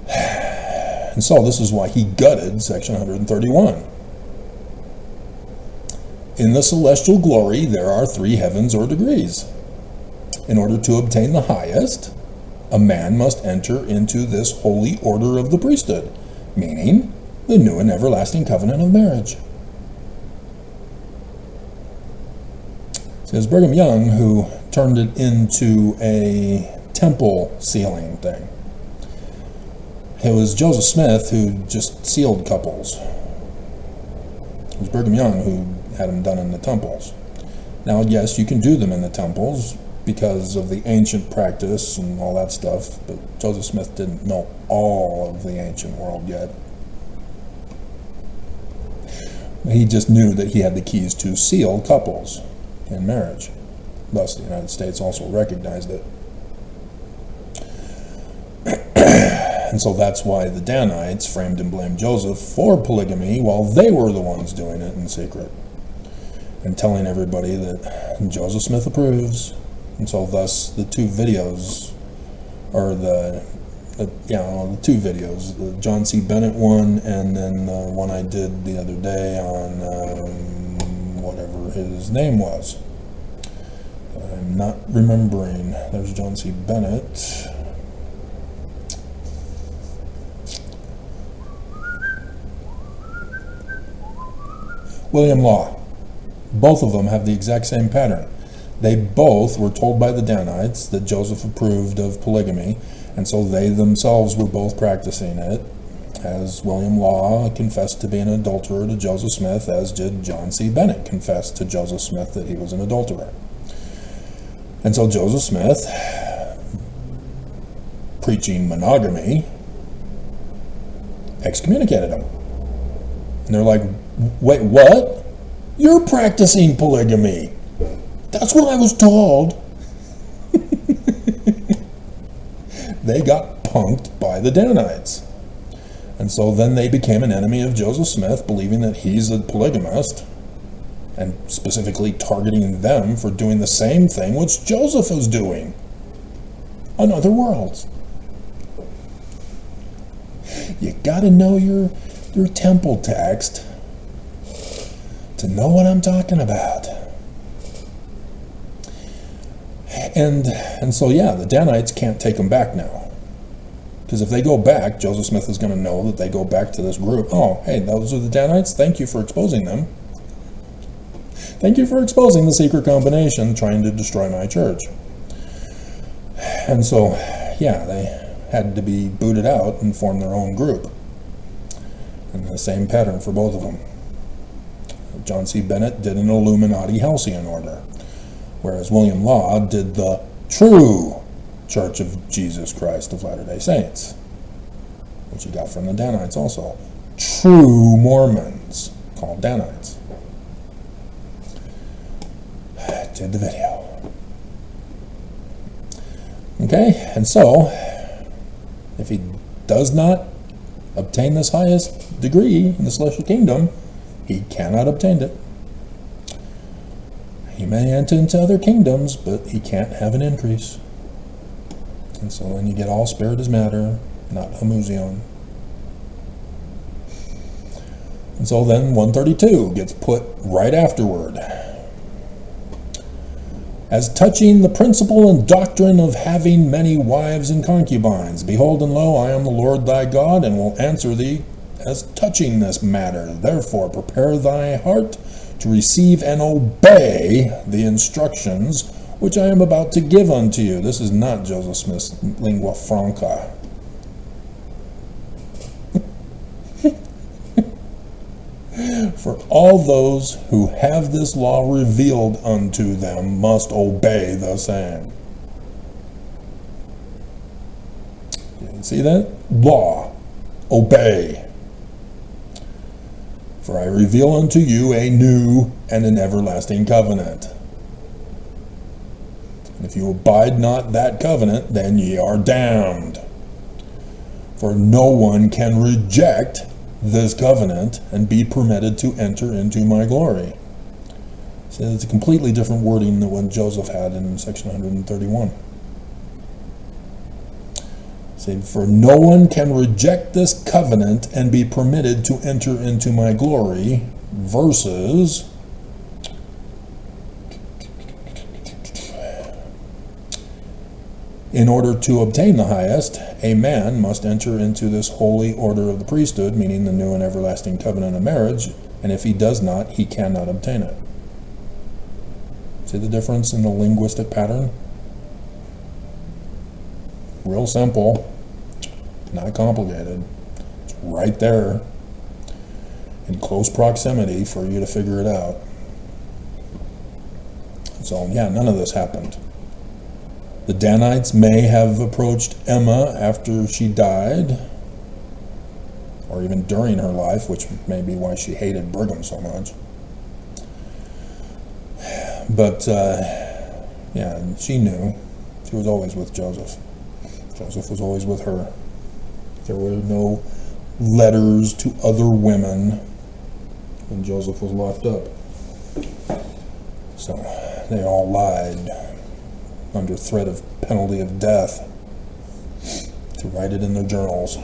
And so this is why he gutted section 131. In the celestial glory, there are 3 heavens or degrees. In order to obtain the highest, a man must enter into this holy order of the priesthood, meaning the new and everlasting covenant of marriage. So it's Brigham Young who turned it into a temple sealing thing. It was Joseph Smith who just sealed couples. It was Brigham Young who had them done in the temples. Now, yes, you can do them in the temples because of the ancient practice and all that stuff, but Joseph Smith didn't know all of the ancient world yet. He just knew that he had the keys to seal couples in marriage. Thus, the United States also recognized it. And so that's why the Danites framed and blamed Joseph for polygamy while they were the ones doing it in secret and telling everybody that Joseph Smith approves. And so thus the 2 videos, or the 2 videos, the John C. Bennett one and then the one I did the other day on whatever his name was. I'm not remembering. There's John C. Bennett. William Law. Both of them have the exact same pattern. They both were told by the Danites that Joseph approved of polygamy, and so they themselves were both practicing it, as William Law confessed to be an adulterer to Joseph Smith, as did John C. Bennett confess to Joseph Smith that he was an adulterer. And so Joseph Smith, preaching monogamy, excommunicated him. And they're like, wait, what? You're practicing polygamy. That's what I was told. They got punked by the Danites. And so then they became an enemy of Joseph Smith, believing that he's a polygamist, and specifically targeting them for doing the same thing which Joseph was doing on other worlds. You gotta know your temple text to know what I'm talking about. And so yeah, the Danites can't take them back now. Because if they go back, Joseph Smith is going to know that they go back to this group. Oh, hey, those are the Danites? Thank you for exposing them. Thank you for exposing the secret combination trying to destroy my church. And so, yeah, they had to be booted out and form their own group. And the same pattern for both of them. John C. Bennett did an Illuminati Halcyon order, whereas William Law did the true Church of Jesus Christ of Latter-day Saints, which he got from the Danites also. True Mormons, called Danites. Did the video. Okay, and so, if he does not obtain this highest degree in the celestial kingdom, he cannot obtain it. He may enter into other kingdoms, but he can't have an increase. And so then you get all spirit is matter, not homusion. And so then 132 gets put right afterward. As touching the principle and doctrine of having many wives and concubines, behold and lo, I am the Lord thy God, and will answer thee as touching this matter. Therefore prepare thy heart to receive and obey the instructions which I am about to give unto you. This is not Joseph Smith's lingua franca. For all those who have this law revealed unto them must obey the same. You see that? Law. Obey. For I reveal unto you a new and an everlasting covenant. And if you abide not that covenant, then ye are damned. For no one can reject this covenant and be permitted to enter into my glory. So it's a completely different wording than what Joseph had in section 131. See, for no one can reject this covenant and be permitted to enter into my glory, versus in order to obtain the highest, a man must enter into this holy order of the priesthood, meaning the new and everlasting covenant of marriage, and if he does not, he cannot obtain it. See the difference in the linguistic pattern? Real simple, not complicated. It's right there in close proximity for you to figure it out. So yeah, none of this happened. The Danites may have approached Emma after she died, or even during her life, which may be why she hated Brigham so much. But, yeah, she knew. She was always with Joseph. Joseph was always with her. There were no letters to other women when Joseph was locked up. So, they all lied under threat of penalty of death to write it in their journals.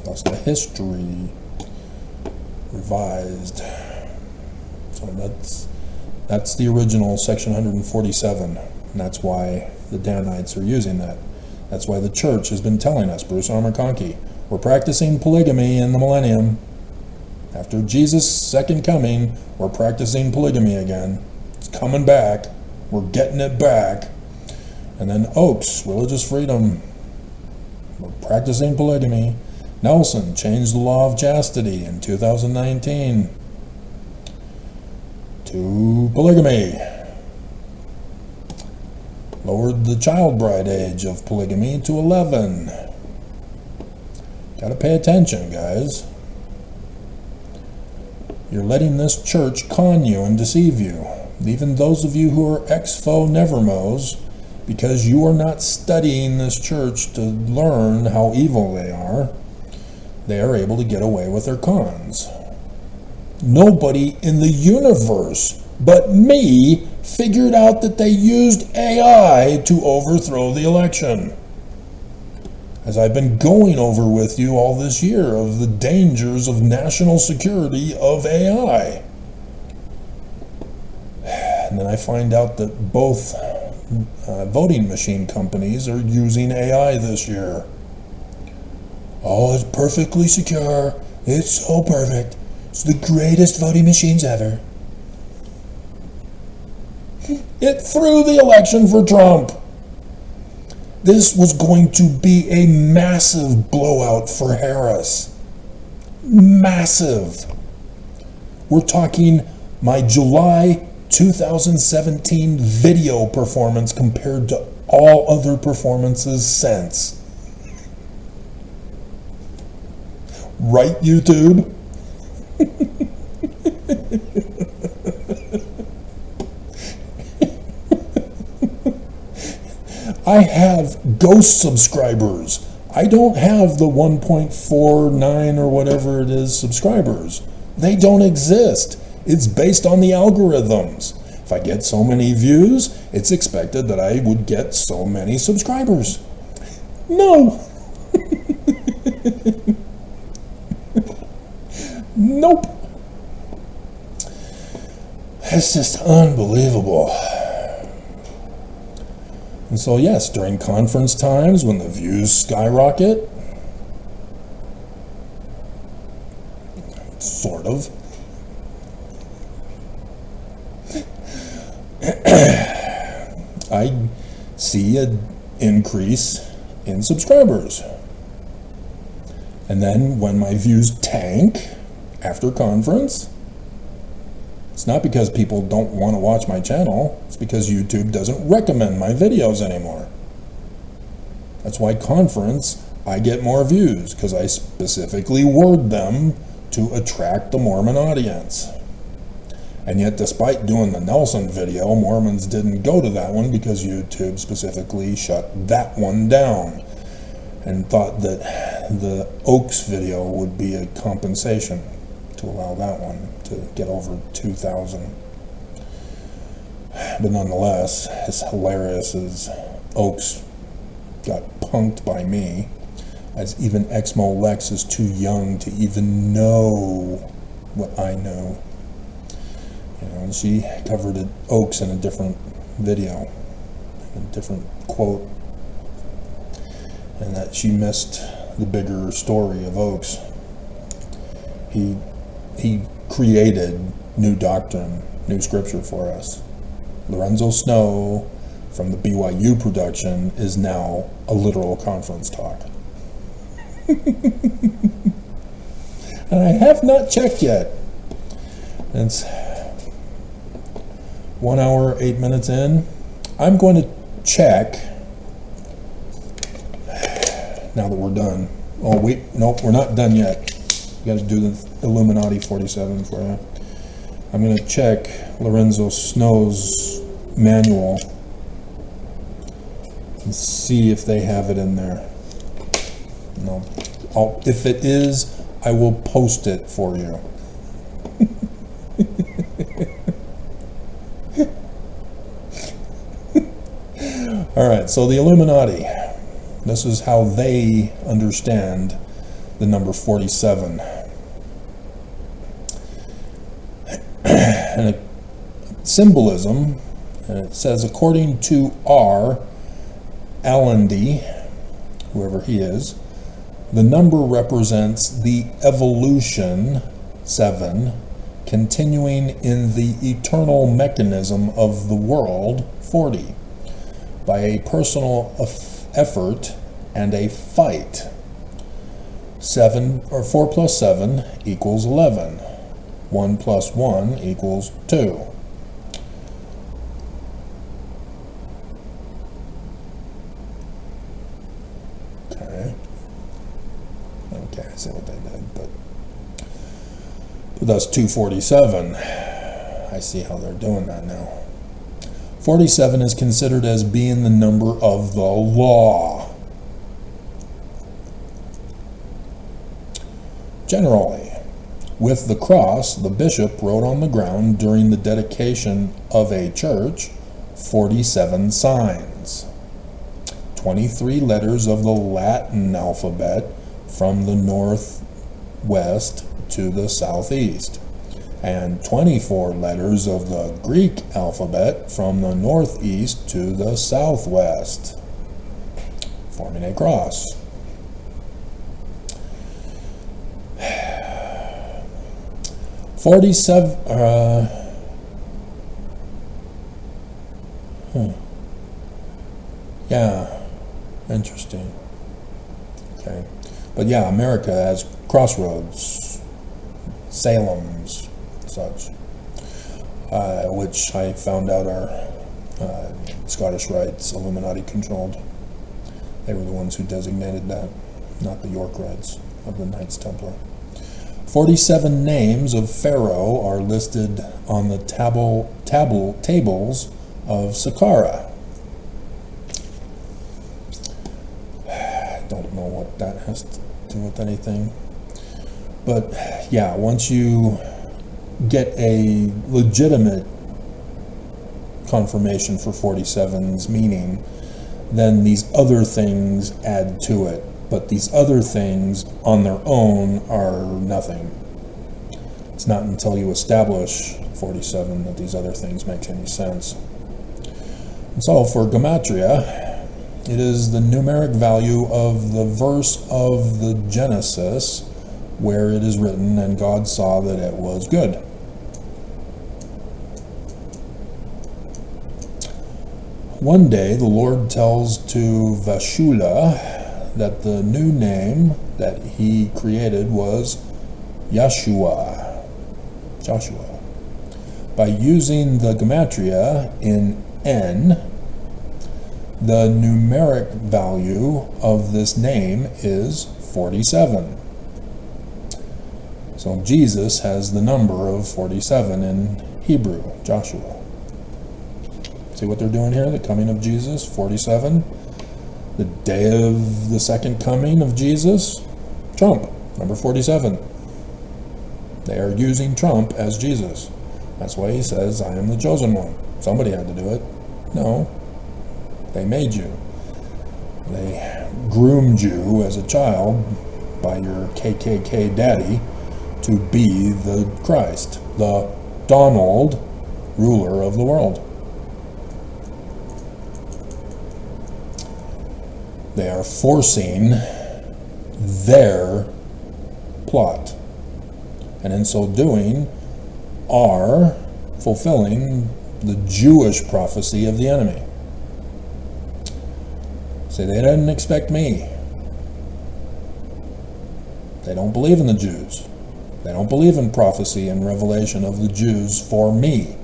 Thus the history revised. So that's the original section 147, and that's why the Danites are using that. That's why the church has been telling us, Bruce Armour Conkey, we're practicing polygamy in the millennium. After Jesus' second coming, we're practicing polygamy again. It's coming back. We're getting it back. And then Oakes, religious freedom. We're practicing polygamy. Nelson changed the law of chastity in 2019 to polygamy. Lowered the child bride age of polygamy to 11. Gotta pay attention, guys. You're letting this church con you and deceive you. Even those of you who are ex-faux nevermos, because you are not studying this church to learn how evil they are able to get away with their cons. Nobody in the universe but me figured out that they used AI to overthrow the election. As I've been going over with you all this year of the dangers of national security of AI. And then I find out that both voting machine companies are using AI this year. Oh, it's perfectly secure. It's so perfect. It's the greatest voting machines ever. It threw the election for Trump. This was going to be a massive blowout for Harris. Massive. We're talking my July 2017 video performance compared to all other performances since. Right, YouTube? I have ghost subscribers. I don't have the 1.49 or whatever it is subscribers. They don't exist. It's based on the algorithms. If I get so many views, it's expected that I would get so many subscribers. No! Nope! It's just unbelievable. And so yes, during conference times, when the views skyrocket, sort of, I see an increase in subscribers. And then when my views tank after conference, it's not because people don't want to watch my channel, it's because YouTube doesn't recommend my videos anymore. That's why conference, I get more views, because I specifically word them to attract the Mormon audience. And yet, despite doing the Nelson video, Mormons didn't go to that one because YouTube specifically shut that one down and thought that the Oaks video would be a compensation to allow that one to get over 2,000. But nonetheless, as hilarious as Oaks got punked by me, as even Exmo Lex is too young to even know what I know. You know, and she covered it, Oaks, in a different video, a different quote, and that she missed the bigger story of Oaks. He created new doctrine, new scripture for us. Lorenzo Snow from the BYU production is now a literal conference talk. And I have not checked yet. It's 1 hour, 8 minutes in. I'm going to check now that we're done. Oh wait, nope, we're not done yet. Got to do the Illuminati 47 for you. I'm going to check Lorenzo Snow's manual and see if they have it in there. No. If it is, I will post it for you. All right, so the Illuminati. This is how they understand the number 47. And a symbolism, and it says, according to R. Allendy, whoever he is, the number represents the evolution, 7, continuing in the eternal mechanism of the world, 40, by a personal effort and a fight. 7 or 4 plus 7 equals 11. 1 plus 1 equals 2. Okay, I see what they did, but that's 247. I see how they're doing that now. 47 is considered as being the number of the law. Generally, with the cross, the bishop wrote on the ground during the dedication of a church 47 signs, 23 letters of the Latin alphabet from the northwest to the southeast, and 24 letters of the Greek alphabet from the northeast to the southwest, forming a cross. Yeah, interesting. Okay, but yeah, America has crossroads, Salem's, such, which I found out are Scottish Rites, Illuminati controlled. They were the ones who designated that, not the York Rites of the Knights Templar. 47 names of Pharaoh are listed on the tables of Saqqara. I don't know what that has to do with anything. But yeah, once you get a legitimate confirmation for 47's meaning, then these other things add to it. But these other things on their own are nothing. It's not until you establish 47 that these other things make any sense. And so for gematria, it is the numeric value of the verse of the Genesis where it is written, and God saw that it was good. One day the Lord tells to Vashula that the new name that he created was Joshua. By using the gematria in N, the numeric value of this name is 47. So Jesus has the number of 47 in Hebrew, Joshua. See what they're doing here? The coming of Jesus, 47. The day of the second coming of Jesus, Trump, number 47. They are using Trump as Jesus. That's why he says, I am the chosen one. Somebody had to do it. No, they made you. They groomed you as a child by your KKK daddy to be the Christ, the Donald ruler of the world. They are forcing their plot, and in so doing are fulfilling the Jewish prophecy of the enemy. See, they didn't expect me. They don't believe in the Jews. They don't believe in prophecy and revelation of the Jews for me.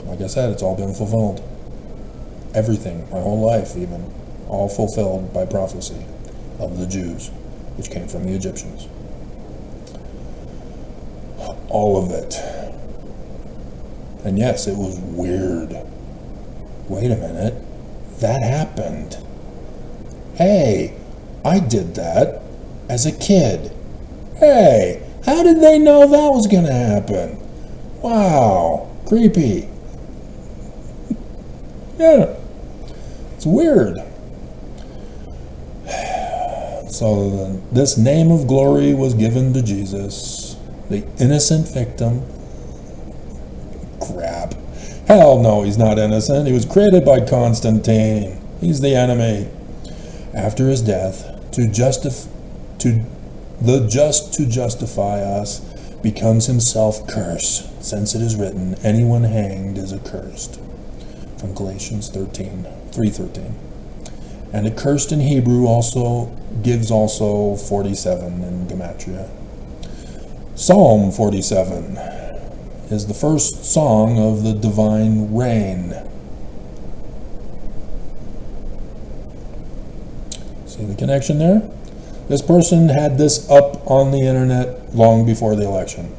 Like I said, it's all been fulfilled. Everything, my whole life even, all fulfilled by prophecy of the Jews, which came from the Egyptians. All of it. And yes, it was weird. Wait a minute, that happened. Hey, I did that as a kid. Hey, how did they know that was going to happen? Wow, creepy. Yeah, it's weird. So this name of glory was given to Jesus, the innocent victim. Crap. Hell no, he's not innocent. He was created by Constantine. He's the enemy. After his death, the just to justify us becomes himself cursed, since it is written, anyone hanged is accursed. From Galatians 3:13. And accursed in Hebrew also gives 47 in gematria. Psalm 47 is the first song of the divine reign. See the connection there? This person had this up on the internet long before the election.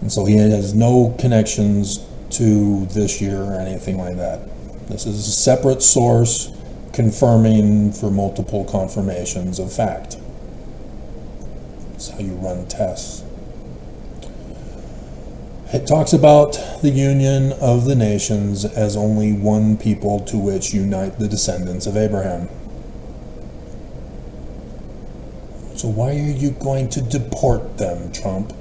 And so he has no connections to this year or anything like that. This is a separate source confirming for multiple confirmations of fact. That's how you run tests. It talks about the union of the nations as only one people to which unite the descendants of Abraham. So why are you going to deport them, Trump?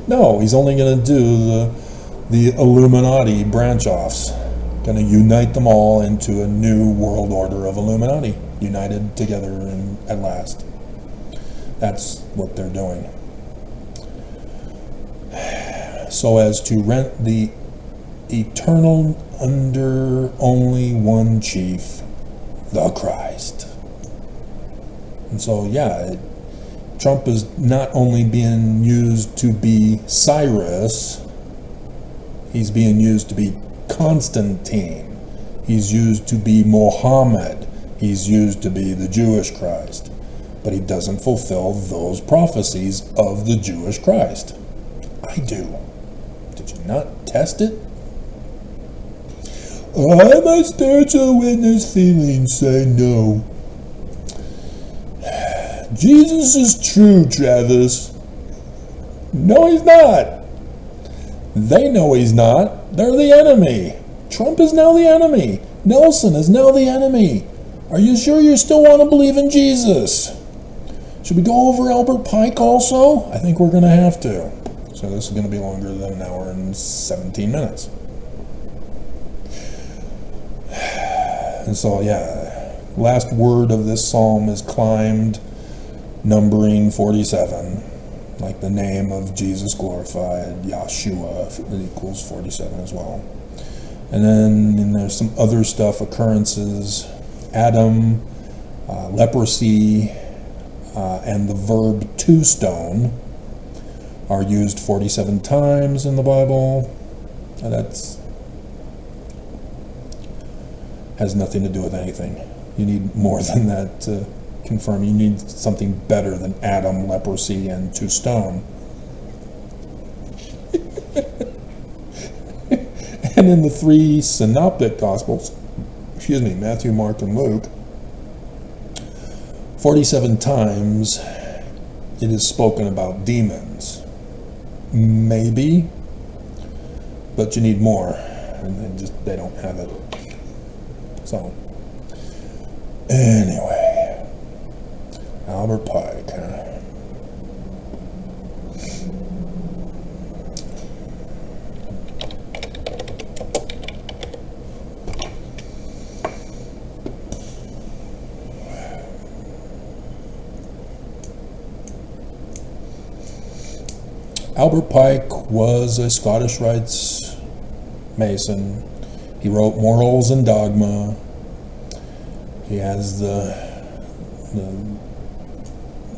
No, he's only going to do the Illuminati branch-offs. Going to unite them all into a new world order of Illuminati, united together at last. That's what they're doing. So as to rent the eternal under only one chief, the Christ. And so, yeah, Trump is not only being used to be Cyrus, he's being used to be Constantine. He's used to be Mohammed. He's used to be the Jewish Christ. But he doesn't fulfill those prophecies of the Jewish Christ. I do. Did you not test it? My spiritual witness feelings say no. Jesus is true, Travis. No, he's not. They know he's not. They're the enemy. Trump is now the enemy. Nelson is now the enemy. Are you sure you still want to believe in Jesus? Should we go over Albert Pike also? I think we're going to have to. So this is going to be longer than an hour and 17 minutes. And so, yeah, last word of this psalm is climbed, numbering 47. Like the name of Jesus glorified, Yahshua, equals 47 as well. And then there's some other stuff, occurrences, Adam, leprosy, and the verb to stone are used 47 times in the Bible. That's has nothing to do with anything. You need more than that to confirm. You need something better than Adam, leprosy, and to stone. And in the three synoptic gospels, Matthew, Mark, and Luke, 47 times it is spoken about demons. Maybe, but you need more, and they don't have it. So, anyway, Albert Pike, Albert Pike was a Scottish Rites Mason. He wrote Morals and Dogma. He has the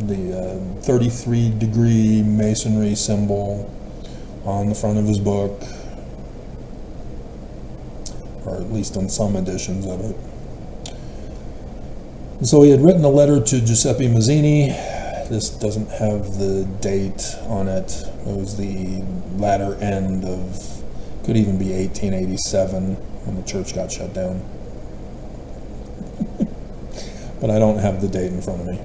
33-degree masonry symbol on the front of his book, or at least on some editions of it. And so he had written a letter to Giuseppe Mazzini. This doesn't have the date on it. It was the latter end of, could even be 1887 when the church got shut down. But I don't have the date in front of me.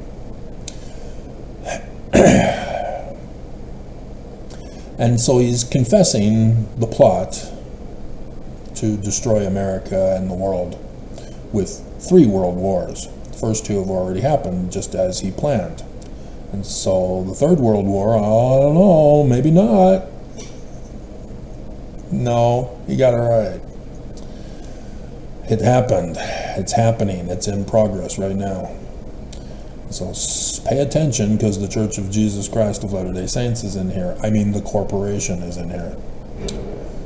And so he's confessing the plot to destroy America and the world with 3 world wars. The first 2 have already happened, just as he planned. And so the 3rd World War, I don't know, maybe not. No, he got it right. It happened. It's happening. It's in progress right now. So pay attention, because the Church of Jesus Christ of Latter-day Saints is in here. I mean, the corporation is in here.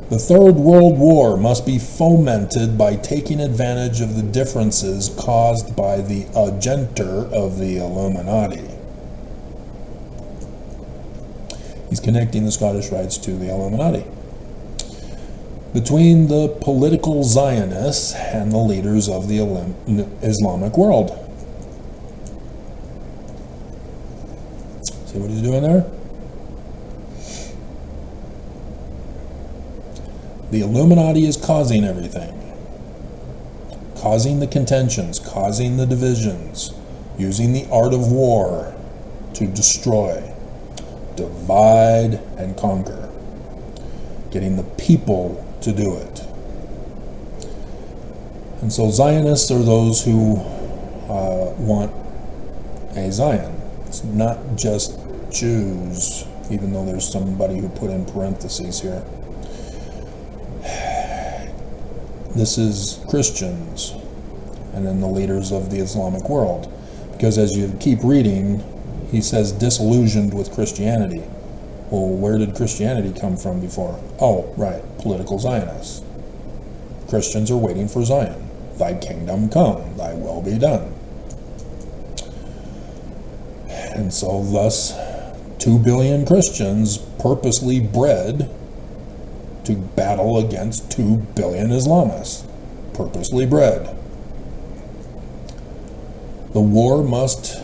The 3rd World War must be fomented by taking advantage of the differences caused by the agenter of the Illuminati. He's connecting the Scottish Rites to the Illuminati. Between the political Zionists and the leaders of the Islamic world. See what he's doing there? The Illuminati is causing everything. Causing the contentions, causing the divisions, using the art of war to destroy, divide, and conquer. Getting the people to do it. And so Zionists are those who want a Zion. It's not just Jews, even though there's somebody who put in parentheses here. This is Christians, and then the leaders of the Islamic world. Because as you keep reading, he says disillusioned with Christianity. Well, where did Christianity come from before? Oh, right, political Zionists. Christians are waiting for Zion. Thy kingdom come, thy will be done. And so thus, 2 billion Christians purposely bred to battle against 2 billion Islamists. Purposely bred. The war must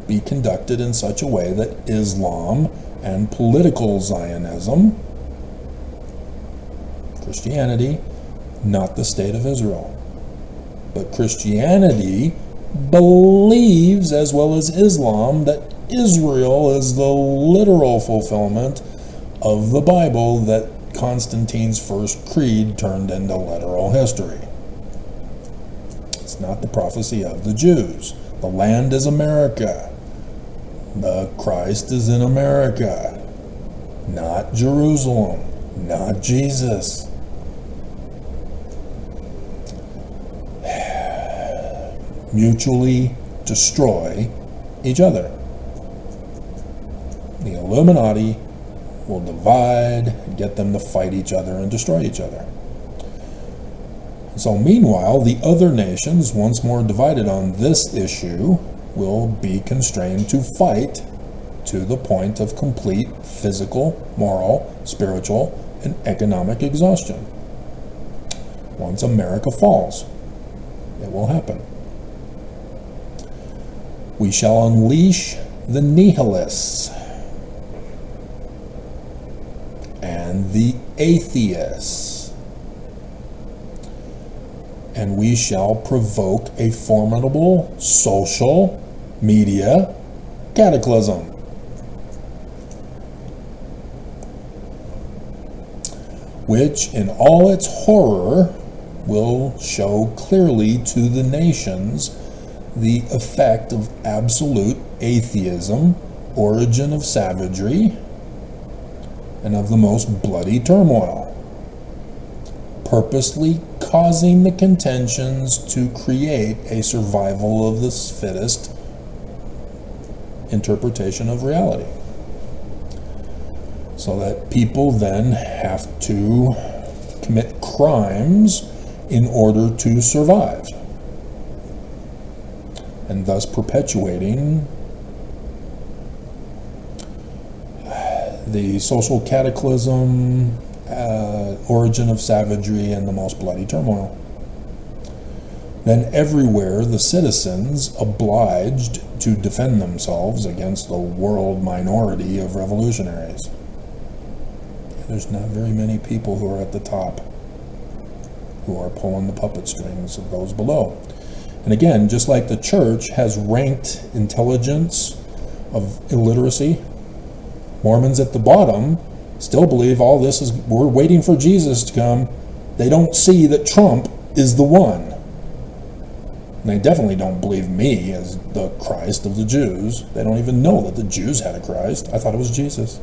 be conducted in such a way that Islam and political Zionism, Christianity, not the state of Israel, but Christianity believes, as well as Islam, that Israel is the literal fulfillment of the Bible that Constantine's first creed turned into literal history. It's not the prophecy of the Jews. The land is America. The Christ is in America, not Jerusalem, not Jesus. Mutually destroy each other. The Illuminati will divide and get them to fight each other and destroy each other. So meanwhile, the other nations, once more divided on this issue, will be constrained to fight to the point of complete physical, moral, spiritual, and economic exhaustion. Once America falls, it will happen. We shall unleash the nihilists and the atheists, and we shall provoke a formidable social media cataclysm. Which, in all its horror, will show clearly to the nations the effect of absolute atheism, origin of savagery, and of the most bloody turmoil, purposely causing the contentions to create a survival of the fittest interpretation of reality. So that people then have to commit crimes in order to survive, and thus perpetuating the social cataclysm, origin of savagery, and the most bloody turmoil. Then everywhere the citizens obliged to defend themselves against the world minority of revolutionaries. There's not very many people who are at the top who are pulling the puppet strings of those below. And again, just like the church has ranked intelligence of illiteracy, Mormons at the bottom still believe all this is, we're waiting for Jesus to come. They don't see that Trump is the one. And they definitely don't believe me as the Christ of the Jews. They don't even know that the Jews had a Christ. I thought it was Jesus.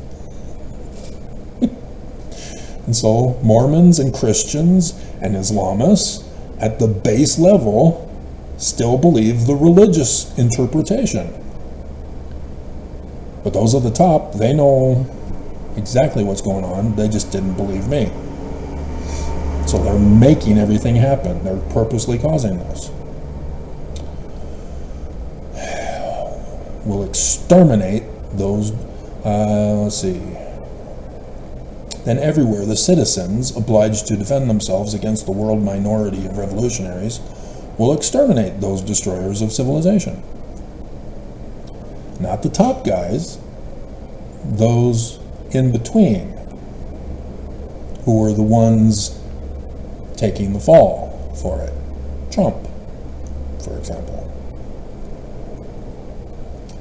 And so Mormons and Christians and Islamists at the base level still believe the religious interpretation. But those at the top, they know exactly what's going on. They just didn't believe me. So they're making everything happen. They're purposely causing this. We'll exterminate those, Then everywhere the citizens, obliged to defend themselves against the world minority of revolutionaries, will exterminate those destroyers of civilization. Not the top guys, those in between, who are the ones taking the fall for it. Trump, for example.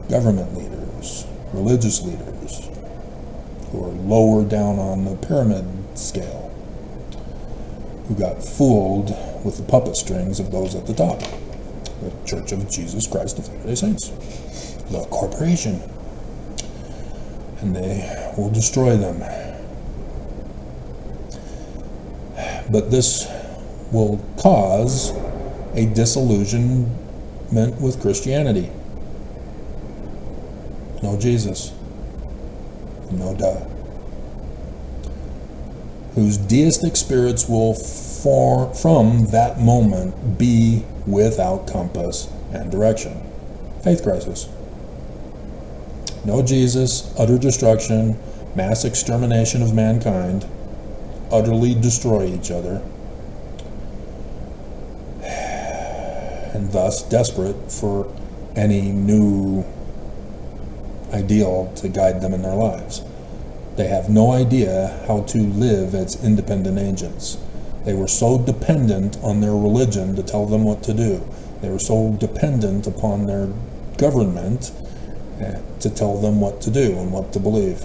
Government leaders, religious leaders, who are lower down on the pyramid scale, who got fooled with the puppet strings of those at the top. The Church of Jesus Christ of Latter-day Saints, the corporation. And they will destroy them. But this will cause a disillusionment with Christianity. No Jesus. No duh. Whose deistic spirits will from that moment be without compass and direction. Faith crisis. No Jesus, utter destruction, mass extermination of mankind, utterly destroy each other, and thus desperate for any new ideal to guide them in their lives. They have no idea how to live as independent agents. They were so dependent on their religion to tell them what to do. They were so dependent upon their government to tell them what to do and what to believe.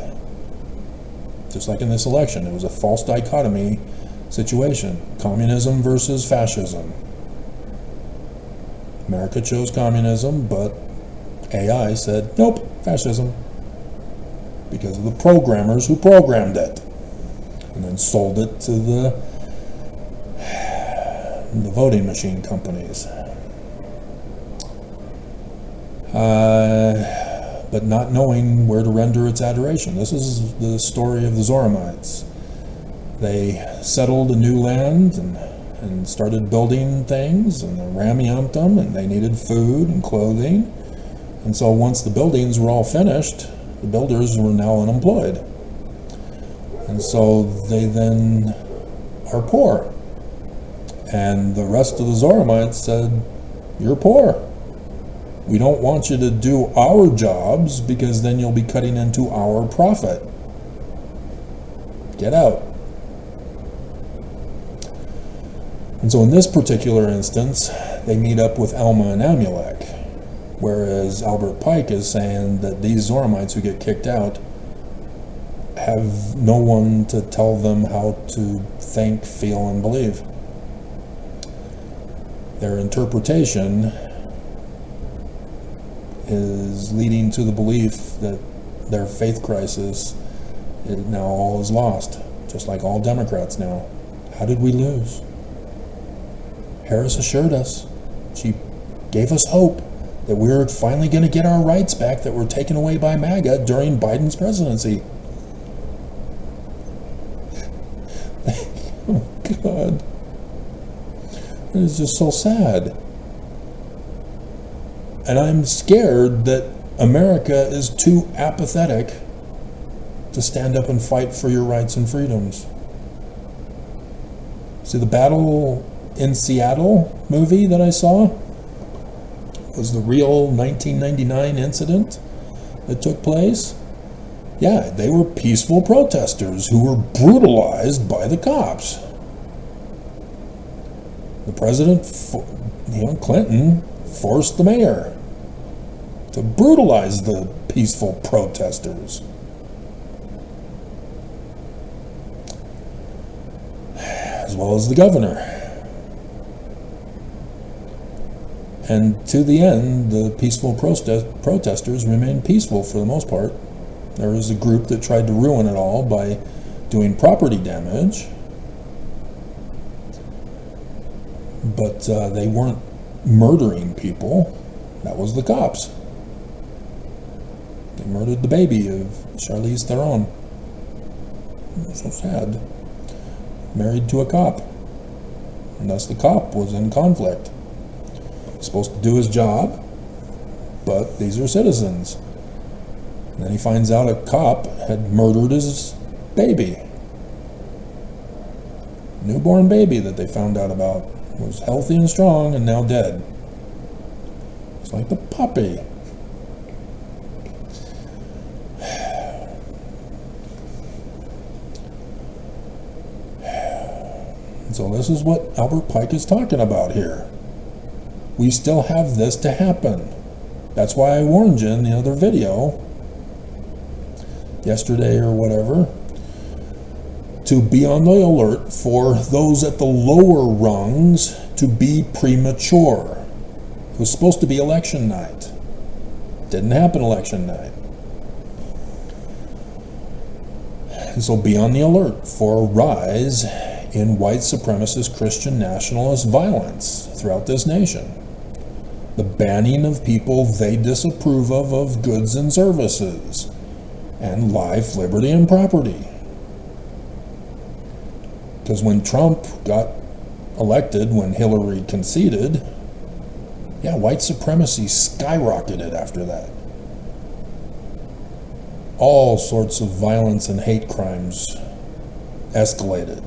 Just like in this election, it was a false dichotomy situation. Communism versus fascism. America chose communism, but AI said, nope, fascism. Because of the programmers who programmed it. And then sold it to the voting machine companies. But not knowing where to render its adoration. This is the story of the Zoramites. They settled a new land and started building things, and they rammed them, and they needed food and clothing. And so once the buildings were all finished, the builders were now unemployed. And so they then are poor. And the rest of the Zoramites said, you're poor. We don't want you to do our jobs because then you'll be cutting into our profit. Get out. And so in this particular instance, they meet up with Alma and Amulek, whereas Albert Pike is saying that these Zoramites who get kicked out have no one to tell them how to think, feel, and believe. Their interpretation is leading to the belief that their faith crisis is now all is lost, just like all Democrats now. How did we lose? Harris assured us. She gave us hope that we were finally going to get our rights back that were taken away by MAGA during Biden's presidency. Oh, God. It is just so sad. And I'm scared that America is too apathetic to stand up and fight for your rights and freedoms. See, the Battle in Seattle movie that I saw was the real 1999 incident that took place. Yeah, they were peaceful protesters who were brutalized by the cops. The president, Clinton, forced the mayor to brutalize the peaceful protesters. As well as the governor. And to the end, the peaceful protesters remained peaceful for the most part. There was a group that tried to ruin it all by doing property damage. But they weren't murdering people. That was the cops. They murdered the baby of Charlize Theron. So sad. Married to a cop. And thus the cop was in conflict. He's supposed to do his job, but these are citizens. And then he finds out a cop had murdered his baby. Newborn baby that they found out about was healthy and strong and now dead. It's like the puppy. So this is what Albert Pike is talking about here. We still have this to happen. That's why I warned you in the other video yesterday or whatever to be on the alert for those at the lower rungs to be premature. It was supposed to be election night. Didn't happen election night. And so be on the alert for a rise in white supremacist Christian nationalist violence throughout this nation. The banning of people they disapprove of goods and services, and life, liberty, and property. Because when Trump got elected, when Hillary conceded, yeah, white supremacy skyrocketed after that. All sorts of violence and hate crimes escalated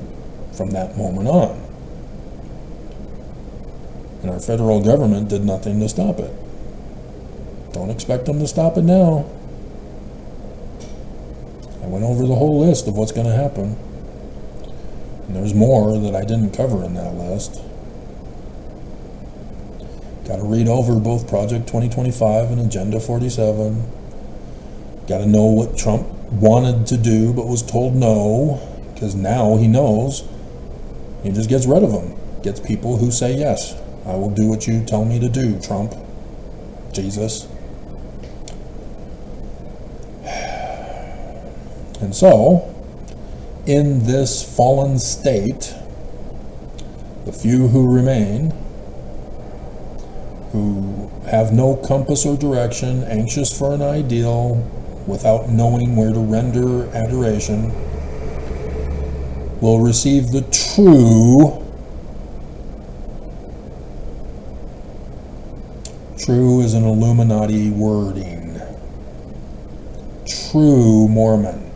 from that moment on. And our federal government did nothing to stop it. Don't expect them to stop it now. I went over the whole list of what's going to happen. And there's more that I didn't cover in that list. Got to read over both Project 2025 and Agenda 47. Got to know what Trump wanted to do but was told no, because now he knows. He just gets rid of them. Gets people who say yes. I will do what you tell me to do, Trump. Jesus. And so, in this fallen state, the few who remain, who have no compass or direction, anxious for an ideal, without knowing where to render adoration, will receive the true is an Illuminati wording. True Mormon.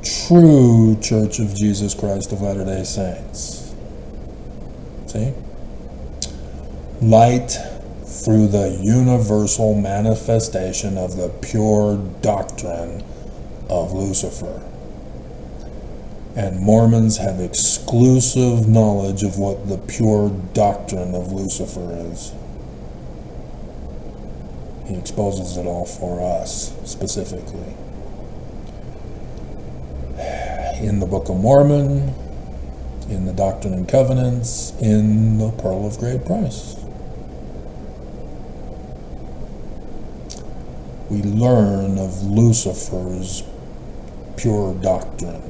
True Church of Jesus Christ of Latter-day Saints. See? Light through the universal manifestation of the pure doctrine of Lucifer. And Mormons have exclusive knowledge of what the pure doctrine of Lucifer is. He exposes it all for us, specifically. In the Book of Mormon, in the Doctrine and Covenants, in the Pearl of Great Price. We learn of Lucifer's pure doctrine.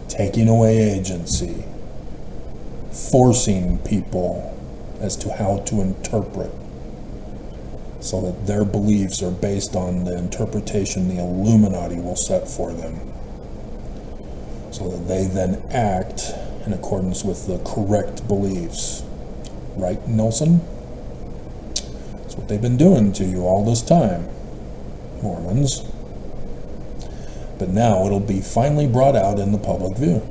Taking away agency. Forcing people as to how to interpret, so that their beliefs are based on the interpretation the Illuminati will set for them, so that they then act in accordance with the correct beliefs. Right, Nelson? That's what they've been doing to you all this time, Mormons. But now it'll be finally brought out in the public view.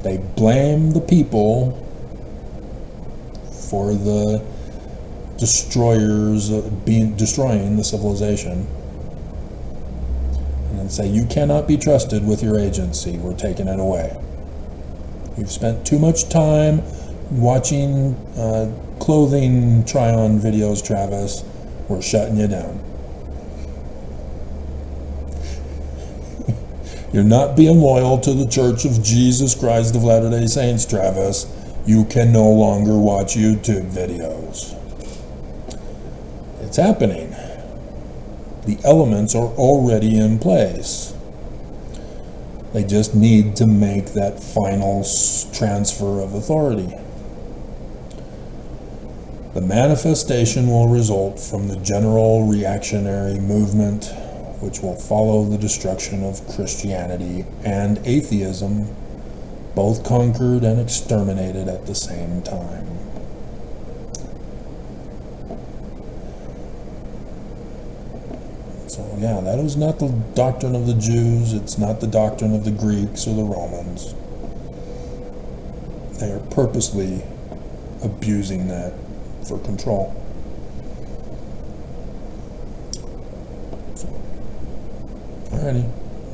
They blame the people for the destroyers destroying the civilization, and then say, you cannot be trusted with your agency, we're taking it away. You've spent too much time watching clothing try-on videos, Travis, we're shutting you down. You're not being loyal to the Church of Jesus Christ of Latter-day Saints, Travis. You can no longer watch YouTube videos. It's happening. The elements are already in place. They just need to make that final transfer of authority. The manifestation will result from the general reactionary movement, which will follow the destruction of Christianity and atheism, both conquered and exterminated at the same time. So yeah, that is not the doctrine of the Jews, it's not the doctrine of the Greeks or the Romans. They are purposely abusing that for control. So, alrighty,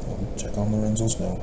I'll check on Lorenzo Snow.